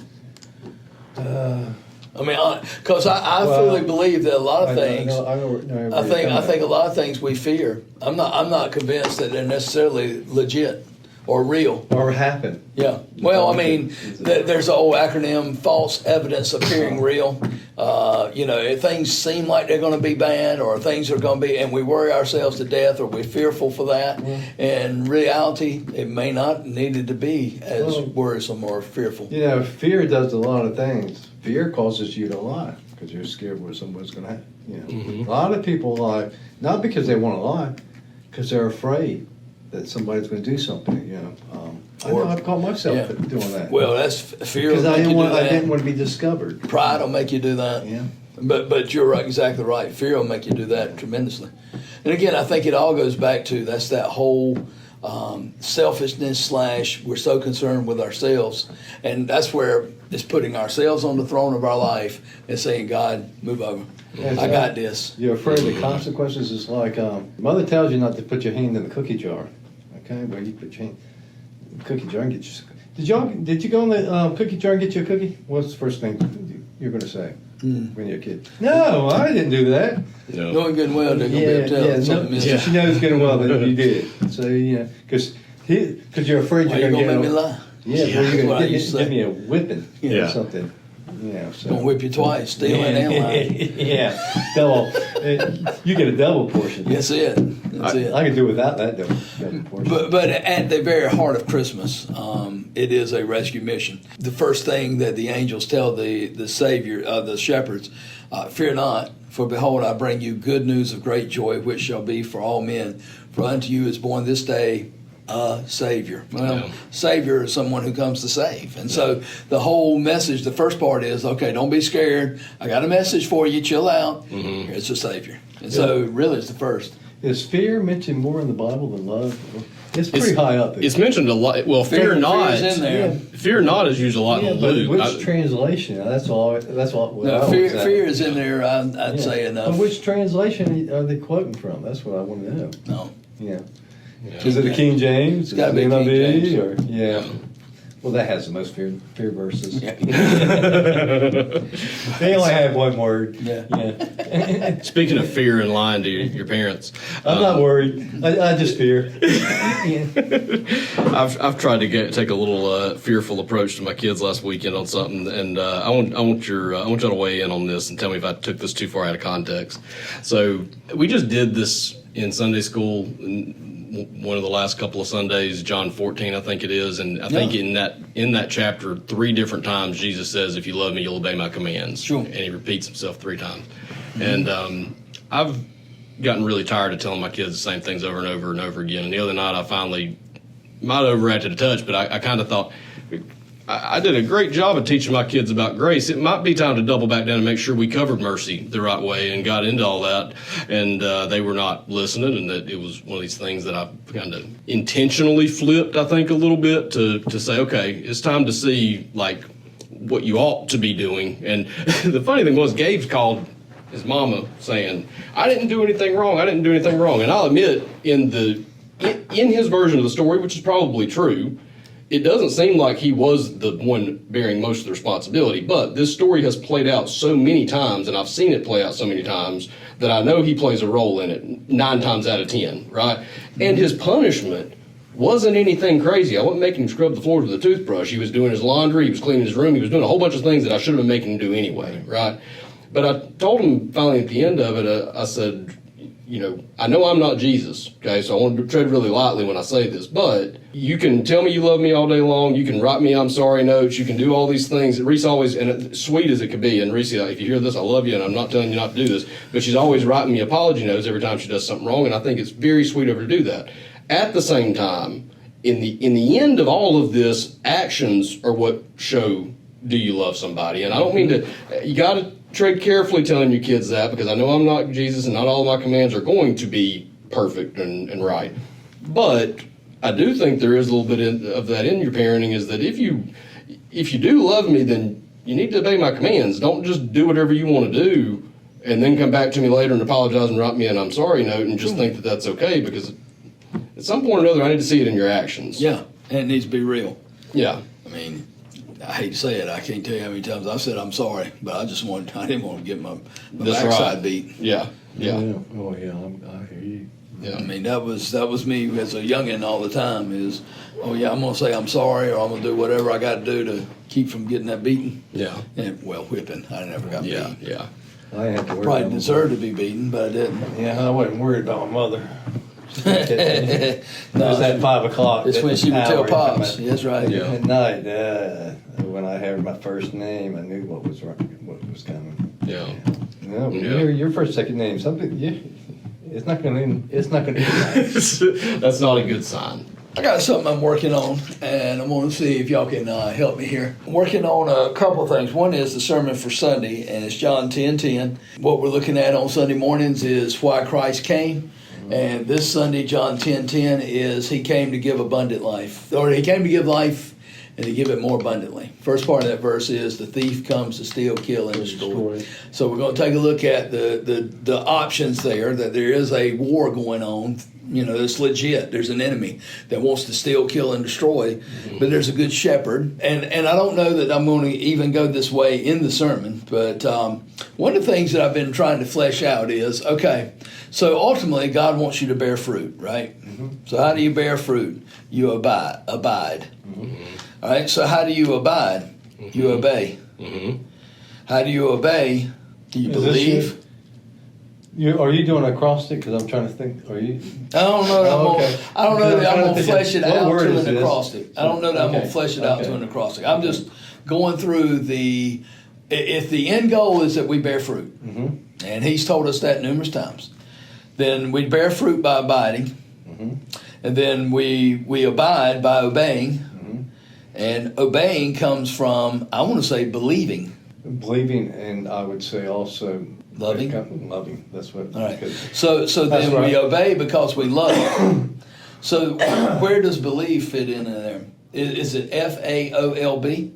I mean, because I fully believe that a lot of things. I think a lot of things we fear. I'm not convinced that they're necessarily legit or real or happen. Yeah. Well, I mean, there's the old acronym: false evidence appearing real. If things seem like they're going to be bad, or things are going to be, and we worry ourselves to death, or we're fearful for that. In reality, it may not needed to be as worrisome or fearful. Fear does a lot of things. Fear causes you to lie because you're scared what someone's going to happen. A lot of people lie not because they want to lie, because they're afraid that somebody's going to do something. I've caught myself doing that. Well, that's fear. Because I didn't want to be discovered. Pride will make you do that. Yeah. But you're right, exactly right. Fear will make you do that tremendously. And again, I think it all goes back to that whole selfishness / we're so concerned with ourselves, and that's where it's putting ourselves on the throne of our life and saying, God, move over. I got this. You're afraid of the consequences. It's like mother tells you not to put your hand in the cookie jar. Okay, well, you put your hand in the cookie jar and get your. Did you go in the cookie jar and get you a cookie? What's the first thing you're going to say when you're a kid? No, I didn't do that. No. Knowing good and well, they're going to be able to tell something. She knows good and well that you did. So because you're afraid you're going to make me lie. Yeah, you're going to give me a whipping or something. So. Gonna whip you twice, stealing and lying. Double. You get a double portion. That's it. I can do without that double portion. But at the very heart of Christmas, it is a rescue mission. The first thing that the angels tell the Savior, the shepherds, fear not, for behold, I bring you good news of great joy, which shall be for all men. For unto you is born this day a Savior. Savior is someone who comes to save. And so the whole message, the first part is, okay, don't be scared. I got a message for you. Chill out. Here's a Savior. And so really it's the first. Is fear mentioned more in the Bible than love? It's pretty high up there. It's mentioned a lot. Well, fear not. In there. Fear not is used a lot in Luke. Which translation? That's all. Fear is in there. I'd say enough. But which translation are they quoting from? That's what I want to know. No. Yeah. Is it the King James? It's got to be King James. Or, Well, that has the most fear verses. They only have one word. Yeah. Speaking of fear and lying to your parents, I'm not worried. I just fear. I've tried to take a little fearful approach to my kids last weekend on something, and I want y'all to weigh in on this and tell me if I took this too far out of context. So we just did this in Sunday school. One of the last couple of Sundays, John 14, I think it is, and I think in that chapter, 3 different times Jesus says, "If you love me, you'll obey my commands." Sure. And he repeats himself 3 times. And I've gotten really tired of telling my kids the same things over and over and over again. And the other night, I finally might have overacted a touch, but I kind of thought, I did a great job of teaching my kids about grace. It might be time to double back down and make sure we covered mercy the right way and got into all that. And they were not listening, and that it was one of these things that I kind of intentionally flipped, I think, a little bit to say, okay, it's time to see, like, what you ought to be doing. And the funny thing was, Gabe's called his mama saying, I didn't do anything wrong. And I'll admit, in his version of the story, which is probably true, it doesn't seem like he was the one bearing most of the responsibility, but this story has played out so many times, and I've seen it play out so many times, that I know he plays a role in it 9 times out of 10, right? And his punishment wasn't anything crazy. I wasn't making him scrub the floors with a toothbrush. He was doing his laundry, he was cleaning his room, he was doing a whole bunch of things that I should have been making him do anyway, right? But I told him finally at the end of it, I said, I know I'm not Jesus, okay, so I want to tread really lightly when I say this, but you can tell me you love me all day long, you can write me I'm sorry notes, you can do all these things. Reese always, and sweet as it could be, and Reese, if you hear this, I love you, and I'm not telling you not to do this, but she's always writing me apology notes every time she does something wrong, and I think it's very sweet of her to do that. At the same time, in the end of all of this, actions are what show do you love somebody, and I don't mean to, you got to tread carefully telling your kids that, because I know I'm not Jesus and not all of my commands are going to be perfect and right. But I do think there is a little bit of that in your parenting, is that if you do love me, then you need to obey my commands. Don't just do whatever you want to do and then come back to me later and apologize and write me an I'm sorry note and just think that that's okay, because at some point or another I need to see it in your actions. Yeah, and it needs to be real. Yeah. I mean, I hate to say it, I can't tell you how many times I've said I'm sorry, but I didn't want to get my backside right. beat. Yeah. Oh yeah, I hear you. Yeah. I mean, that was me as a youngin' all the time is, oh yeah, I'm going to say I'm sorry, or I'm going to do whatever I got to do to keep from getting that beating. Yeah. And, whipping. I never got beaten. Yeah. I had to worry Probably about deserved to be beaten, but I didn't. Yeah, I wasn't worried about my mother. It was at 5 o'clock. It's when she would tell hour Pops. That's right. Yeah. At night, when I heard my first name, I knew what was coming. Yeah. No, Yeah. your first, second name, something. It's not going to. It's not going to be nice. That's not a good sign. I got something I'm working on, and I'm going to see if y'all can help me here. I'm working on a couple of things. One is the sermon for Sunday, and it's John 10:10. What we're looking at on Sunday mornings is why Christ came. And this Sunday, John 10:10 is he came to give abundant life. Or he came to give life and to give it more abundantly. First part of that verse is the thief comes to steal, kill, and destroy. So we're going to take a look at the options there, that there is a war going on. It's legit. There's an enemy that wants to steal, kill, and destroy, but there's a good shepherd. And I don't know that I'm going to even go this way in the sermon, but one of the things that I've been trying to flesh out is, okay, so ultimately God wants you to bear fruit, right? Mm-hmm. So how do you bear fruit? You abide. Mm-hmm. All right, so how do you abide? Mm-hmm. You obey. Mm-hmm. How do you obey? Do you believe? Are you doing acrostic? Because I'm trying to think. Are you? I don't know that I'm going to flesh it out to an this? acrostic. I don't know that I'm going to flesh it out to an acrostic. I'm just going through if the end goal is that we bear fruit, and he's told us that numerous times, then we bear fruit by abiding, and then we abide by obeying, and obeying comes from, I want to say, believing. Believing, and I would say also loving. Loving. That's what. All right. So then we obey because we love. So where does believe fit in there? Is it FAOLB,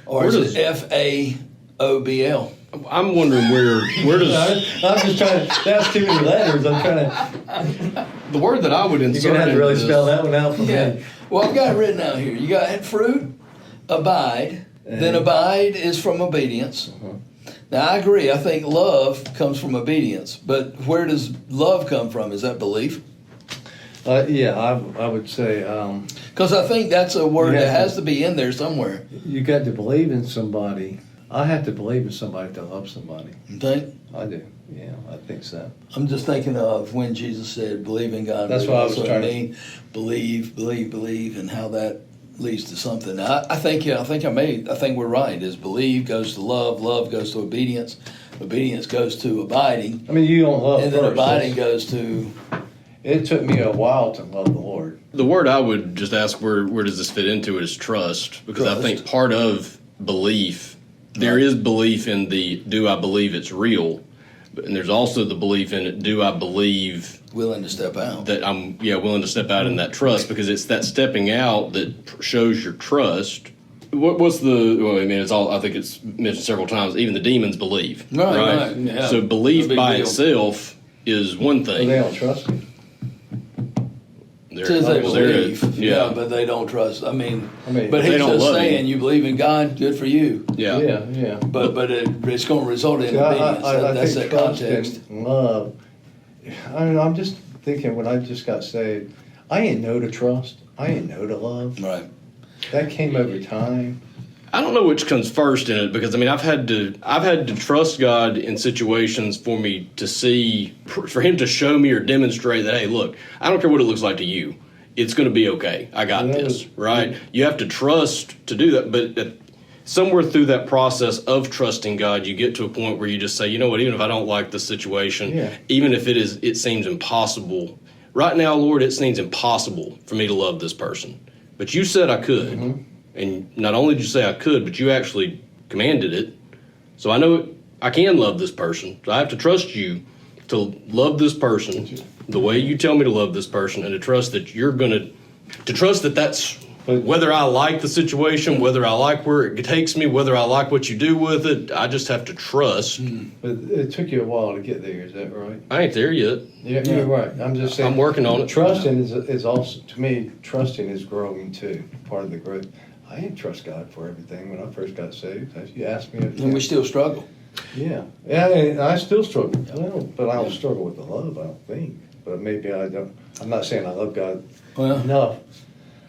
or is it FAOBL? I'm wondering where does I'm just trying to. That's too many letters. I'm trying to. the word that I would insert. You're gonna have to really spell that one out for me. Well, I've got it written out here. You got fruit, abide. Then abide is from obedience. Now, I agree. I think love comes from obedience. But where does love come from? Is that belief? Yeah, I would say. Because I think that's a word that has to be in there somewhere. You got to believe in somebody. I have to believe in somebody to love somebody. You think? I do. Yeah, I think so. I'm just thinking of when Jesus said, "Believe in God." That's what I was trying to believe, and how that leads to something. I think we're right. Is believe goes to love goes to obedience goes to abiding, I mean, you don't love and then first. abiding goes to. It took me a while to love the Lord. The word I would just ask where does this fit into it is trust, because I think part of belief, there is belief in the do I believe it's real, and there's also the belief in it, do I believe Willing to step out. that I'm willing to step out in that trust, because it's that stepping out that shows your trust. What's the? Well, I mean, it's all. I think it's mentioned several times. Even the demons believe, Right. Yeah. So belief No big by deal. itself is one But thing. they don't trust me. There- Says they well, there is. believe, but they don't trust. I mean, but they he's don't just love saying, you. you believe in God, good for you. Yeah. But it's going to result in See, obedience. I That's think that trust context. and love. I mean, I'm just thinking when I just got saved, I ain't know to trust. I ain't know to love. Right. That came over time. I don't know which comes first in it, because I mean I've had to trust God in situations for me to see, for Him to show me or demonstrate that, hey, look, I don't care what it looks like to you, it's going to be okay. I got this, right? You have to trust to do that, but somewhere through that process of trusting God, you get to a point where you just say, you know what, even if I don't like this situation, even if it seems impossible right now, Lord, it seems impossible for me to love this person, but you said I could. And not only did you say I could, but you actually commanded it. So I know I can love this person. So I have to trust you to love this person the way you tell me to love this person, and to trust that you're going to trust that that's, whether I like the situation, whether I like where it takes me, whether I like what you do with it, I just have to trust. But it took you a while to get there, is that right? I ain't there yet. Yeah, you're right. I'm just saying. I'm working on it. Trusting is also, to me, trusting is growing too, part of the growth. I didn't trust God for everything when I first got saved. You asked me. And we still struggle. Yeah, and I still struggle. Well, but I don't struggle with the love, I don't think. But maybe I don't. I'm not saying I love God enough.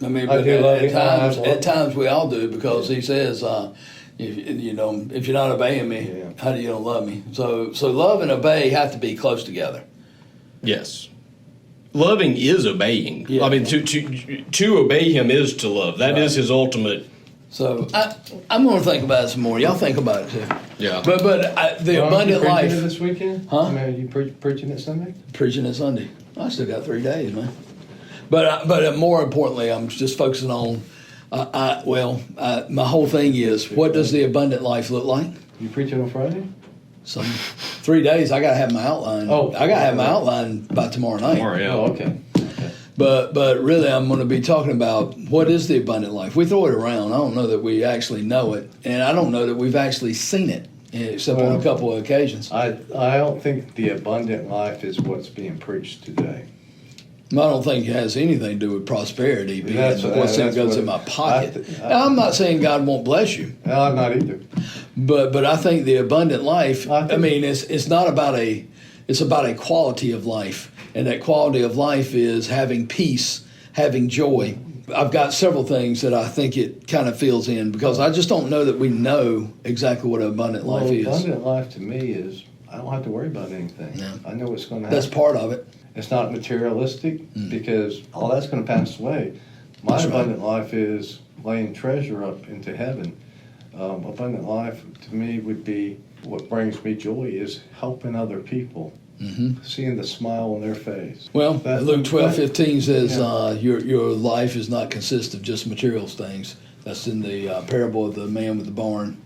I mean, I but do love him. at times we all do, because He says, if you're not obeying me, how do you don't love me? So love and obey have to be close together. Yes. Loving is obeying. Yeah. I mean, to obey Him is to love. That is His ultimate. So I'm going to think about it some more. Y'all think about it too. Yeah. But the abundant you life. preaching it this weekend? Huh? I mean, are you preaching it Sunday? Preaching it Sunday. I still got 3 days, man. But more importantly, I'm just focusing on. My whole thing is, what does the abundant life look like? You preaching on Friday? Some 3 days. I got to have my outline. I got to have my outline by tomorrow night. Tomorrow, yeah. Oh, okay. But really, I'm going to be talking about what is the abundant life. We throw it around. I don't know that we actually know it, and I don't know that we've actually seen it, except on a couple of occasions. I don't think the abundant life is what's being preached today. I don't think it has anything to do with prosperity being That's what's goes in my pocket. Now, I'm not saying God won't bless you, I'm not either. but I think the abundant life. I mean, it's not about it's about a quality of life, and that quality of life is having peace, having joy. I've got several things that I think it kind of fills in, because I just don't know that we know exactly what an abundant life is. Abundant life to me is I don't have to worry about anything. Yeah. I know what's going to happen. That's part of it. It's not materialistic because all that's going to pass away. My abundant life is laying treasure up into heaven. Abundant life to me would be what brings me joy is helping other people, seeing the smile on their face. Well, Luke 12:15 says your life is not consist of just material things. That's in the parable of the man with the barn.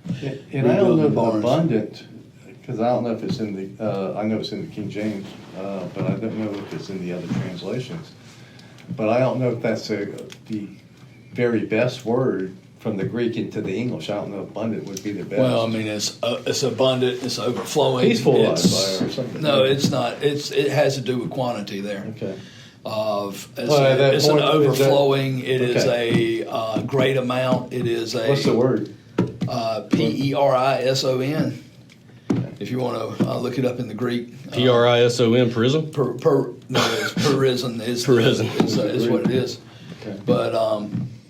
And I don't know if abundant, because I don't know if it's in the, I know it's in the King James, but I don't know if it's in the other translations. But I don't know if that's the very best word from the Greek into the English. I don't know if abundant would be the best. Well, I mean, it's abundant, it's overflowing. Peaceful life It's- or something. No, it's not. It has to do with quantity there. Okay. it's an overflowing. It is a great amount. It is a. What's the word? Perison. If you want to look it up in the Greek. Prison, prison? No, it's perison. Perison. Is what it is. Okay. But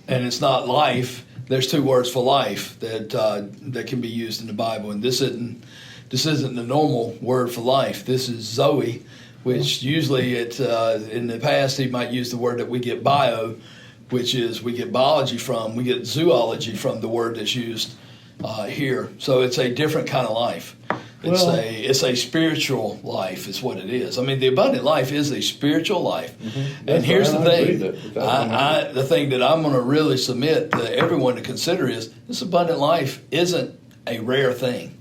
and it's not life. There's two words for life that can be used in the Bible, and this isn't the normal word for life. This is Zoe, which usually in the past he might use the word that we get bio, which is we get biology from. We get zoology from the word that's used here. So it's a different kind of life. It's a spiritual life is what it is. I mean, the abundant life is a spiritual life. Mm-hmm. And here's the thing. The thing that I'm going to really submit to everyone to consider is this abundant life isn't a rare thing.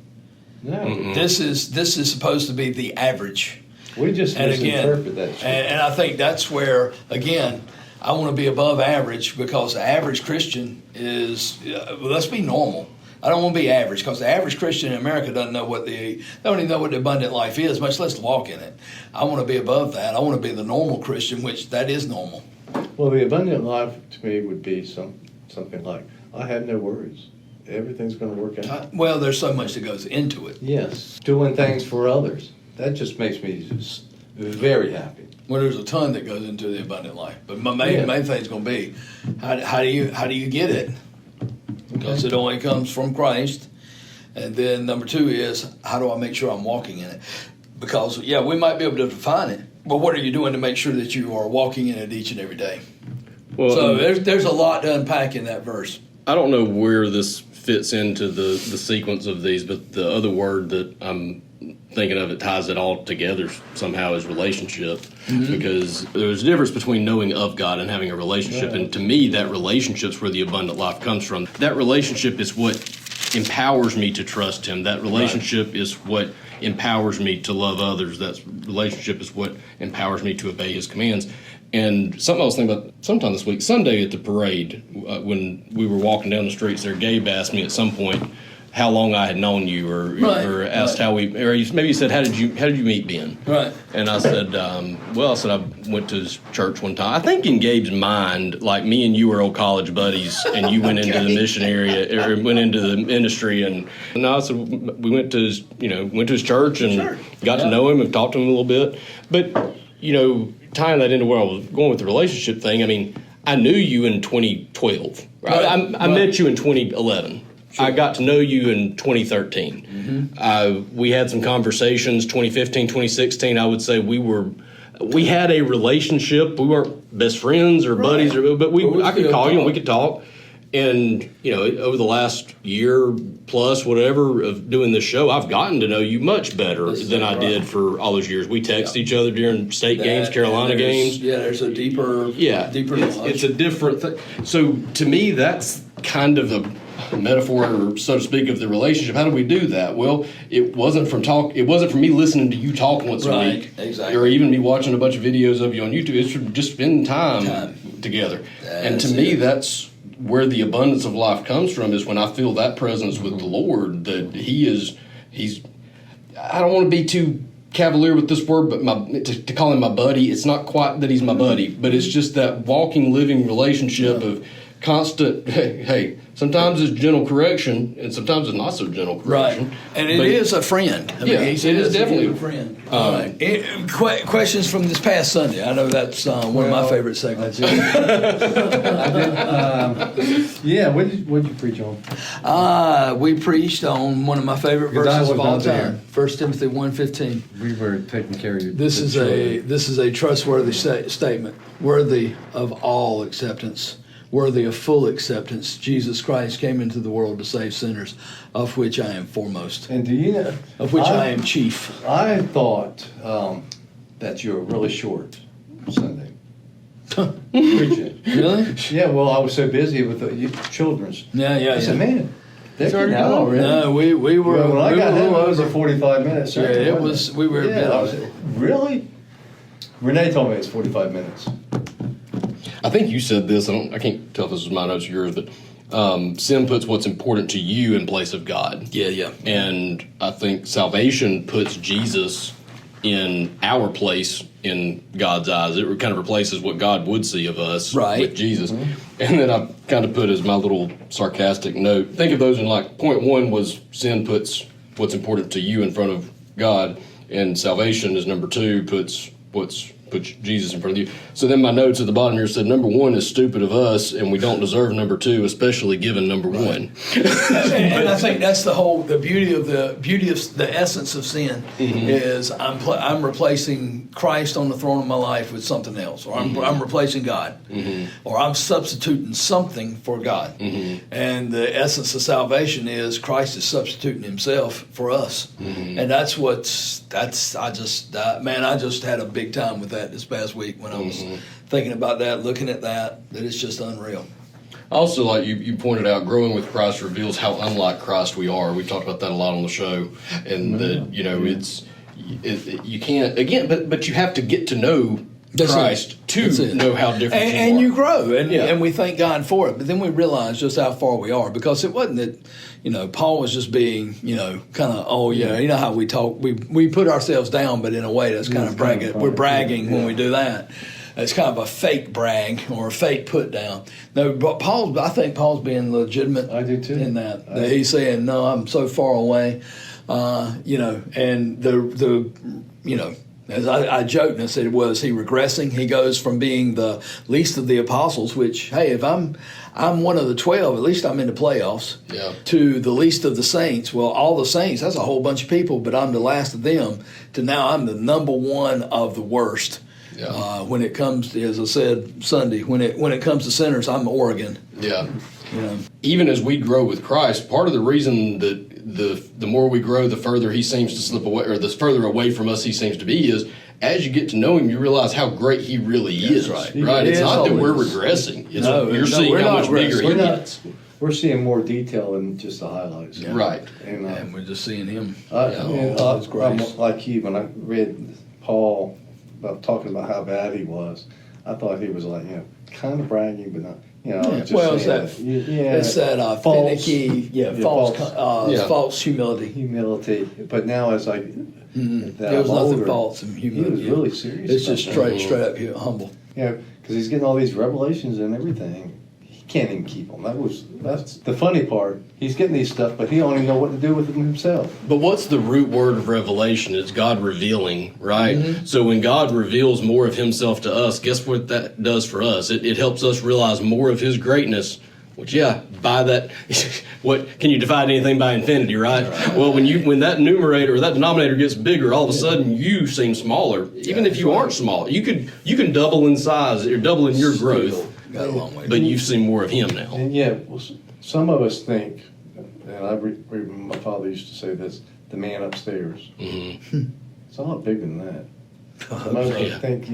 No. Mm-mm. This is supposed to be the average. We just misinterpret that. And I think that's where, again, I want to be above average because the average Christian is, let's be normal. I don't want to be average because the average Christian in America don't even know what the abundant life is, much less walk in it. I want to be above that. I want to be the normal Christian, which that is normal. Well, the abundant life to me would be something like, I have no worries. Everything's going to work out. Well, there's so much that goes into it. Yes. Doing things for others. That just makes me just very happy. Well, there's a ton that goes into the abundant life, but my main thing is going to be how do you get it? Because it only comes from Christ. And then number two is, how do I make sure I'm walking in it? Because, we might be able to define it, but what are you doing to make sure that you are walking in it each and every day? Well, so there's a lot to unpack in that verse. I don't know where this fits into the sequence of these, but the other word that I'm thinking of, it ties it all together somehow, is relationship. Mm-hmm. Because there's a difference between knowing of God and having a relationship. And to me, that relationship's where the abundant life comes from. That relationship is what empowers me to trust Him. That relationship is what empowers me to love others. That relationship is what empowers me to obey His commands. And something I was thinking about sometime this week, Sunday at the parade, when we were walking down the streets there, Gabe asked me at some point how long I had known you, or asked how we, or maybe he said, how did you meet Ben? Right. And I said, I went to his church one time. I think in Gabe's mind, like me and you were old college buddies, and you went into the mission area, or went into the ministry, and I said, we went to his church and got to know him and talked to him a little bit. But, tying that into where I was going with the relationship thing, I mean, I knew you in 2012. Right? I met you in 2011. Sure. I got to know you in 2013. Mm-hmm. We had some conversations, 2015, 2016. I would say we had a relationship. We weren't best friends or buddies, but I could call you and we could talk. And, over the last year plus, whatever, of doing this show, I've gotten to know you much better than I did for all those years. We text each other during state games, Carolina games. Yeah, there's a deeper it's a different thing. So, to me, that's kind of a metaphor, or so to speak, of the relationship. How do we do that? Well, it wasn't from me listening to you talk once a week, exactly, or even me watching a bunch of videos of you on YouTube. It's from just spending time together. And to me, that's where the abundance of life comes from, is when I feel that presence with the Lord, that he's I don't want to be too cavalier with this word, but to call him my buddy, it's not quite that he's my buddy, but it's just that walking, living relationship of constant, hey, sometimes it's gentle correction, and sometimes it's not so gentle correction. Right, and it is a friend. I mean, it is definitely a friend. Questions from this past Sunday. I know that's one of my favorite segments. What did you preach on? We preached on one of my favorite verses of all time, 1 Timothy 1:15. We were taking care of you. This is a trustworthy statement, worthy of all acceptance. Worthy of full acceptance. Jesus Christ came into the world to save sinners, of which I am foremost. And do you know? Of which I am chief. I thought that you were really short Sunday. Preaching. Really? Yeah, well, I was so busy with the children's. I said, man, they're already out already. No, we were. Well, when I got home, it was a 45-minute sermon. Yeah, it was. We were. Really? Renee told me it's 45 minutes. I think you said this. I can't tell if this was my notes or yours, but sin puts what's important to you in place of God. Yeah. And I think salvation puts Jesus in our place in God's eyes. It kind of replaces what God would see of us with Jesus. And then I kind of put as my little sarcastic note, think of those in like point one was sin puts what's important to you in front of God, and salvation is number two, puts Jesus in front of you. So then my notes at the bottom here said number one is stupid of us, and we don't deserve number two, especially given number one. And I think that's the beauty of the essence of sin is I'm replacing Christ on the throne of my life with something else, or I'm replacing God, or I'm substituting something for God. And the essence of salvation is Christ is substituting Himself for us, and I just had a big time with that this past week when I was thinking about that, looking at that it's just unreal. Also, like you pointed out, growing with Christ reveals how unlike Christ we are. We've talked about that a lot on the show, and that you can't again, but you have to get to know Christ to know how different you are. And you grow, and we thank God for it. But then we realize just how far we are, because it wasn't that, Paul was just being, kind of, you know how we talk, we put ourselves down, but in a way that's kind of bragging. We're bragging when we do that. It's kind of a fake brag or a fake put down. No, but I think Paul's being legitimate. I do too. In that he's saying, no, I'm so far away, and as I joked and I said, was he regressing? He goes from being the least of the apostles, which, hey, if I'm one of the 12, at least I'm in the playoffs, to the least of the saints. Well, all the saints, that's a whole bunch of people, but I'm the last of them, to now I'm the number one of the worst. When it comes to, as I said Sunday, when it comes to sinners, I'm Oregon. Yeah. Even as we grow with Christ, part of the reason that the more we grow, the further He seems to slip away, or the further away from us He seems to be, is as you get to know Him, you realize how great He really is. Right? It's not that we're regressing. You're seeing how much bigger He gets. We're seeing more detail than just the highlights. Right. And we're just seeing Him. I'm like you, when I read Paul about talking about how bad he was, I thought he was like, kind of bragging, but not, it's that finicky, false humility. Humility, but now it's like there was nothing false in humility. He was really serious. It's just straight up humble. Yeah, because he's getting all these revelations and everything. He can't even keep them. That's the funny part. He's getting these stuff, but he don't even know what to do with them himself. But what's the root word of revelation? It's God revealing, right? So when God reveals more of Himself to us, guess what that does for us? It helps us realize more of His greatness. Which, by that, what can you divide anything by infinity, right? Well, when that numerator or that denominator gets bigger, all of a sudden you seem smaller, even if you aren't small. You can double in size or double in your growth. Got a long way. But you've seen more of Him now. And some of us think, and I remember my father used to say this, the man upstairs. It's a lot bigger than that. Some of us think,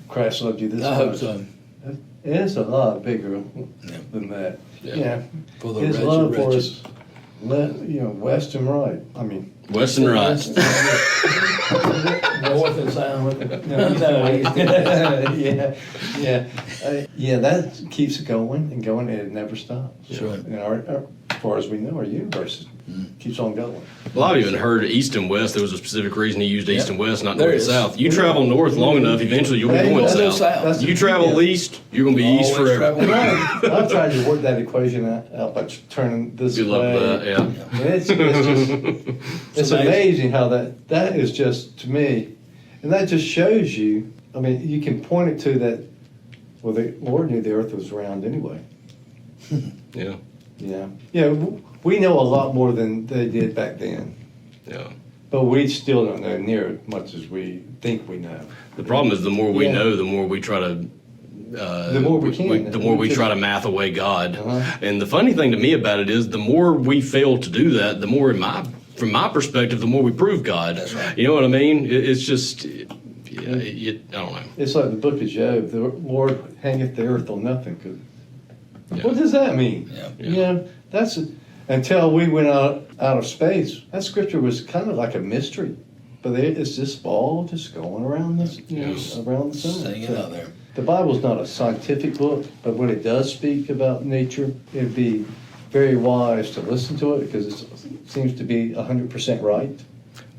Christ loved you this much. I hope so. It's a lot bigger than that. For the His wretched, love for us, west and right. I mean, west and right. North and south. That keeps going and going, and it never stops. Sure. As far as we know, our universe keeps on going. Well, I've even heard east and west. There was a specific reason He used east and west, not north and south. You travel north long enough, eventually you'll be going south. You travel east, you're going to be east forever. I've tried to work that equation out by turning this way. Good luck with that, It's amazing how that is just, to me, and that just shows you, I mean, you can point it to that, well, the Lord knew the earth was round anyway. We know a lot more than they did back then. But we still don't know near as much as we think we know. The problem is the more we know, the more we try to the more we can. The more we try to math away God. And the funny thing to me about it is the more we fail to do that, the more, from my perspective, the more we prove God. That's right. You know what I mean? It's just, I don't know. It's like the book of Job. The Lord hangeth the earth on nothing. What does that mean? That's until we went out of space. That scripture was kind of like a mystery, but it's this ball just going around this, around the sun. Hanging out there. The Bible's not a scientific book, but when it does speak about nature, it'd be very wise to listen to it because it seems to be 100% right.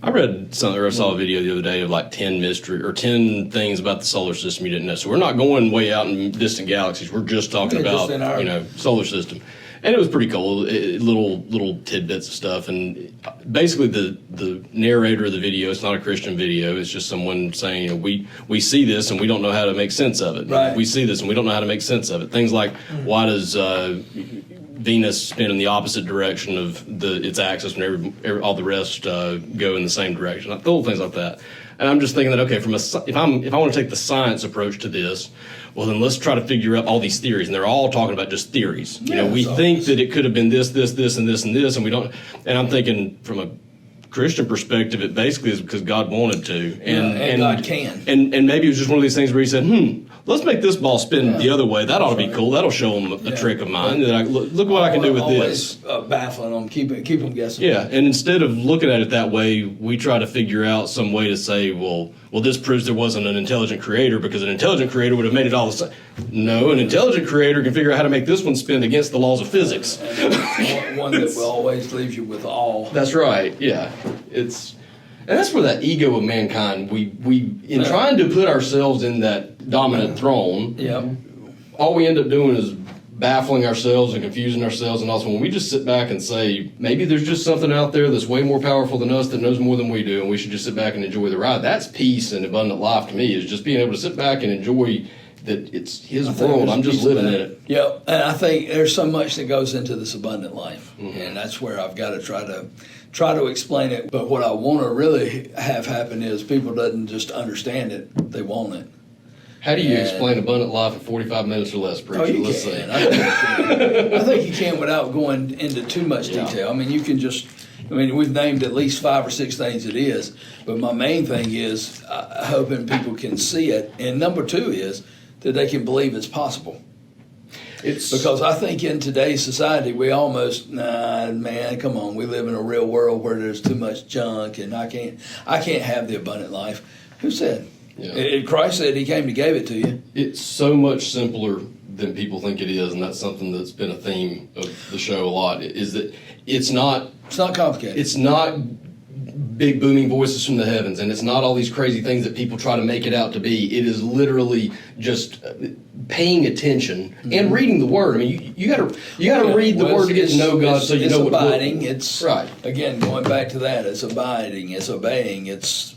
I read something, or I saw a video the other day of like 10 mystery or 10 things about the solar system you didn't know. So we're not going way out in distant galaxies. We're just talking about, just in our solar system. And it was pretty cool, little tidbits of stuff. And basically the narrator of the video, it's not a Christian video, it's just someone saying, we see this and we don't know how to make sense of it. Right. We see this and we don't know how to make sense of it. Things like, why does Venus spin in the opposite direction of its axis when all the rest go in the same direction? Little things like that. And I'm just thinking that, okay, if I want to take the science approach to this, well, then let's try to figure out all these theories. And they're all talking about just theories. We think that it could have been this, and this, and this, and we don't. And I'm thinking from a Christian perspective, it basically is because God wanted to. And God can. And maybe it was just one of these things where he said, let's make this ball spin the other way. That ought to be cool. That'll show them a trick of mine. That look what I can do with this. Baffling them, keep them guessing. Yeah, and instead of looking at it that way, we try to figure out some way to say, well, this proves there wasn't an intelligent creator because an intelligent creator would have made it all the same. No, an intelligent creator can figure out how to make this one spin against the laws of physics. One that will always leave you with awe. That's right. Yeah, and that's where that ego of mankind. We in trying to put ourselves in that dominant throne. Yep. All we end up doing is baffling ourselves and confusing ourselves. And also when we just sit back and say, maybe there's just something out there that's way more powerful than us that knows more than we do, and we should just sit back and enjoy the ride. That's peace and abundant life to me, is just being able to sit back and enjoy that it's his world. I'm just living in it. Yep. And I think there's so much that goes into this abundant life. And that's where I've got to try to explain it. But what I want to really have happen is people doesn't just understand it, they want it. How do you explain abundant life in 45 minutes or less, preacher? Oh, you Let's can. see. I think you can without going into too much detail. I mean, you can just, we've named at least 5 or 6 things it is, but my main thing is hoping people can see it. And number 2 is that they can believe it's possible. Because I think in today's society, we almost, man, come on, we live in a real world where there's too much junk and I can't have the abundant life. Who said? Yeah. Christ said he came to give it to you. It's so much simpler than people think it is, and that's something that's been a theme of the show a lot, is that it's not complicated. It's not big booming voices from the heavens, and it's not all these crazy things that people try to make it out to be. It is literally just paying attention and reading the Word. I mean, you got to read the Word to get to know God, so you know what. It's abiding. It's right. Again, going back to that, it's abiding. It's obeying. It's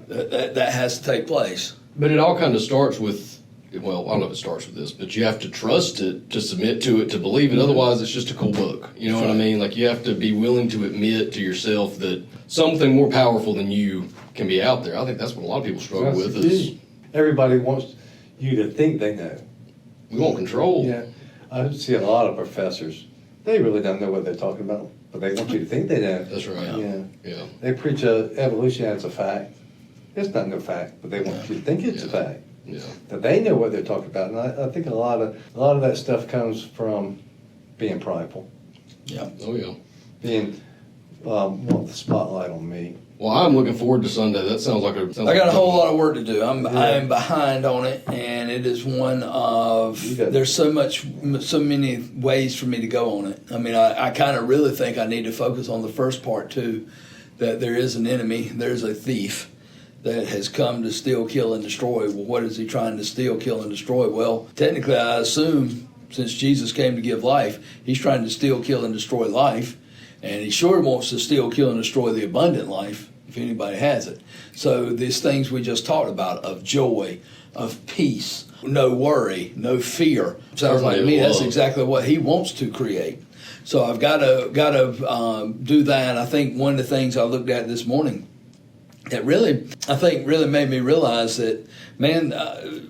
that has to take place. But it all kind of starts with, well, I don't know if it starts with this, but you have to trust it, to submit to it, to believe it. Otherwise, it's just a cool book. You know what I mean? Like, you have to be willing to admit to yourself that something more powerful than you can be out there. I think that's what a lot of people struggle with. Is everybody wants you to think they know. We want control. Yeah, I see a lot of professors. They really don't know what they're talking about, but they want you to think they know. That's right. Yeah. They preach evolution as a fact. It's not no fact, but they want you to think it's a fact. Yeah. That they know what they're talking about, and I think a lot of that stuff comes from being prideful. Yeah. Oh yeah. Being want the spotlight on me. Well, I'm looking forward to Sunday. That sounds like I got a whole lot of work to do. I am behind on it, and it is one of there's so many ways for me to go on it. I mean, I kind of really think I need to focus on the first part too, that there is an enemy, there's a thief that has come to steal, kill, and destroy. Well, what is he trying to steal, kill, and destroy? Well, technically, I assume since Jesus came to give life, he's trying to steal, kill, and destroy life. And he sure wants to steal, kill, and destroy the abundant life, if anybody has it. So these things we just talked about, of joy, of peace, no worry, no fear. Sounds like to me that's exactly what he wants to create. So I've got to do that. I think one of the things I looked at this morning that really made me realize that, man,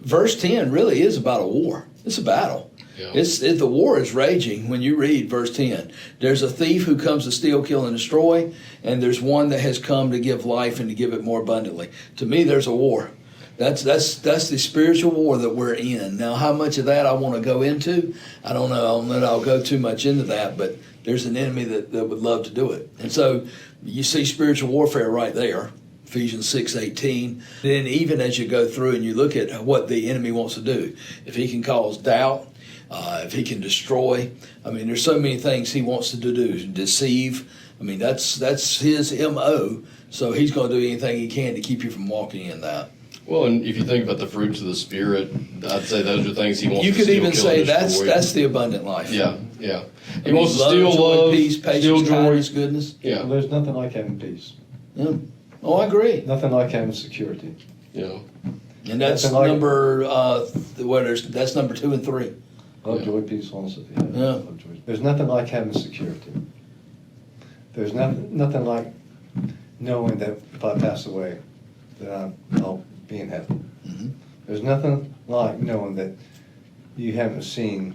verse 10 really is about a war. It's a battle. Yeah. The war is raging when you read verse 10. There's a thief who comes to steal, kill, and destroy, and there's one that has come to give life and to give it more abundantly. To me, there's a war. That's the spiritual war that we're in. Now, how much of that I want to go into, I don't know. I don't know that I'll go too much into that, but there's an enemy that would love to do it. And so you see spiritual warfare right there. Ephesians 6:18. Then even as you go through and you look at what the enemy wants to do, if he can cause doubt, if he can destroy, I mean, there's so many things he wants to do, deceive. I mean, that's his MO. So he's going to do anything he can to keep you from walking in that. Well, and if you think about the fruits of the Spirit, I'd say those are things he wants You to could steal, even kill, say and destroy. that's the abundant life. Yeah, yeah. He I mean, wants to steal love, peace, steal patience, joy. kindness, goodness. Yeah, Well, there's nothing like having peace. Yeah. Oh, I agree. Nothing like having security. yeah. And that's Nothing like- number that's number 2 and 3. Love, Yeah. joy, peace, loneliness. Yeah. Love, joy. There's nothing like having security. There's nothing like knowing that if I pass away, that I'll be in heaven. Mhm. There's nothing like knowing that you haven't seen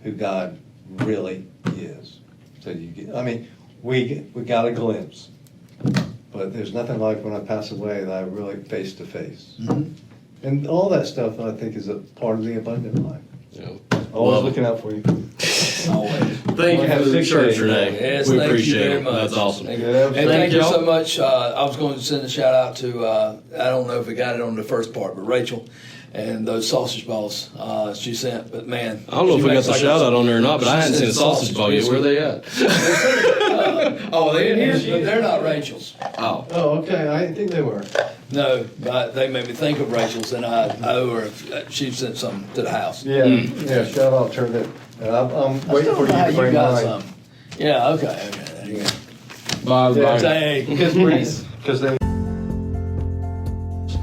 who God really is. So you get, I mean, we got a glimpse, but there's nothing like when I pass away that I really face to face. Mhm. And all that stuff I think is a part of the abundant life. Yeah. Always Love it. looking out for you. Always. Thank you Have for a the sick church day. today. Yes, We thank appreciate you very it. much. That's awesome. Thank you. Yeah, And thank thank you y'all. so much. I was going to send a shout out to, I don't know if we got it on the first part, but Rachel and those sausage balls she sent. But man, I don't know she if we got makes the like shout out on there or not, but I she hadn't seen a sent sausage ball yet. Where are they at? Oh, they in here? But they're not Rachel's. Oh. Oh, okay, I didn't think they were. No, but they made me think of Rachel's, and I owe her. She sent some to the house. Yeah, yeah, shout out to her that, and I'm I waiting still for don't know you how to you bring got mine. some. Yeah, okay. There you go. Bye, Yeah. bye. Say, Because they.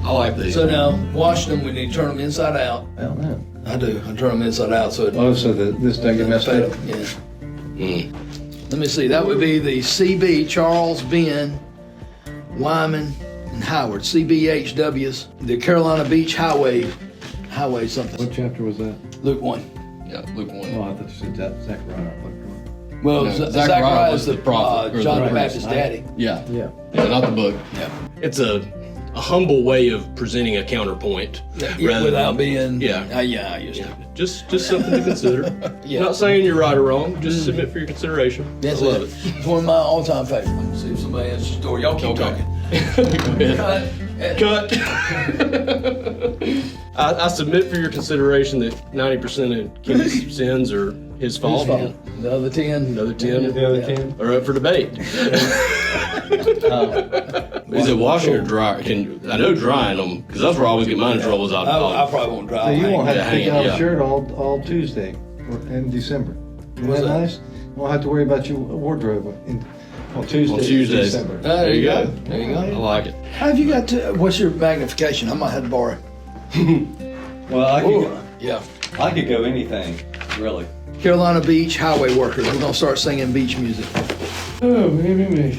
I like these. so now, washing them, we need to turn them inside out. Well, no. I do. I turn them inside out so it. Oh, so this doesn't get messed up? Yeah. Mm. Let me see. That would be the CB, Charles, Ben, Wyman, and Howard. CBHWs. The Carolina Beach Highway something. What chapter was that? Luke 1. Yeah, Luke 1. Oh, I thought you said Zechariah. Well, No, Zachariah Zechariah is was the the prophet, or John the the Baptist's priest. daddy. Yeah. Yeah. Yeah, not the book. Yeah. It's a humble way of presenting a counterpoint. rather Without than- being. Yeah. Yeah, I used to. Just something to consider. Yeah. Not saying you're right or wrong, just submit for your consideration. That's I love it. It's one of my all-time favorites. I'm gonna see if somebody answers the door. Y'all keep talking. it. Go ahead. Cut. I submit for your consideration that 90% of Kenny's sins are his fault. fault. The other 10. Another 10 The other Yeah. 10? are up for debate. Is it washing or dry? I know drying them, because that's where I always get mine in trouble. Is I probably won't So drive. you won't have to hang pick it, out yeah. a shirt all Tuesday or in December. Isn't What's that that? nice? You won't have to worry about your wardrobe on Tuesday. On Tuesdays. December. There you go. There you I go. like it. How have you got to? What's your magnification? I might have to borrow. Well, Yeah. I could go anything, really. Carolina Beach Highway Workers. We're gonna start singing beach music. Oh, me.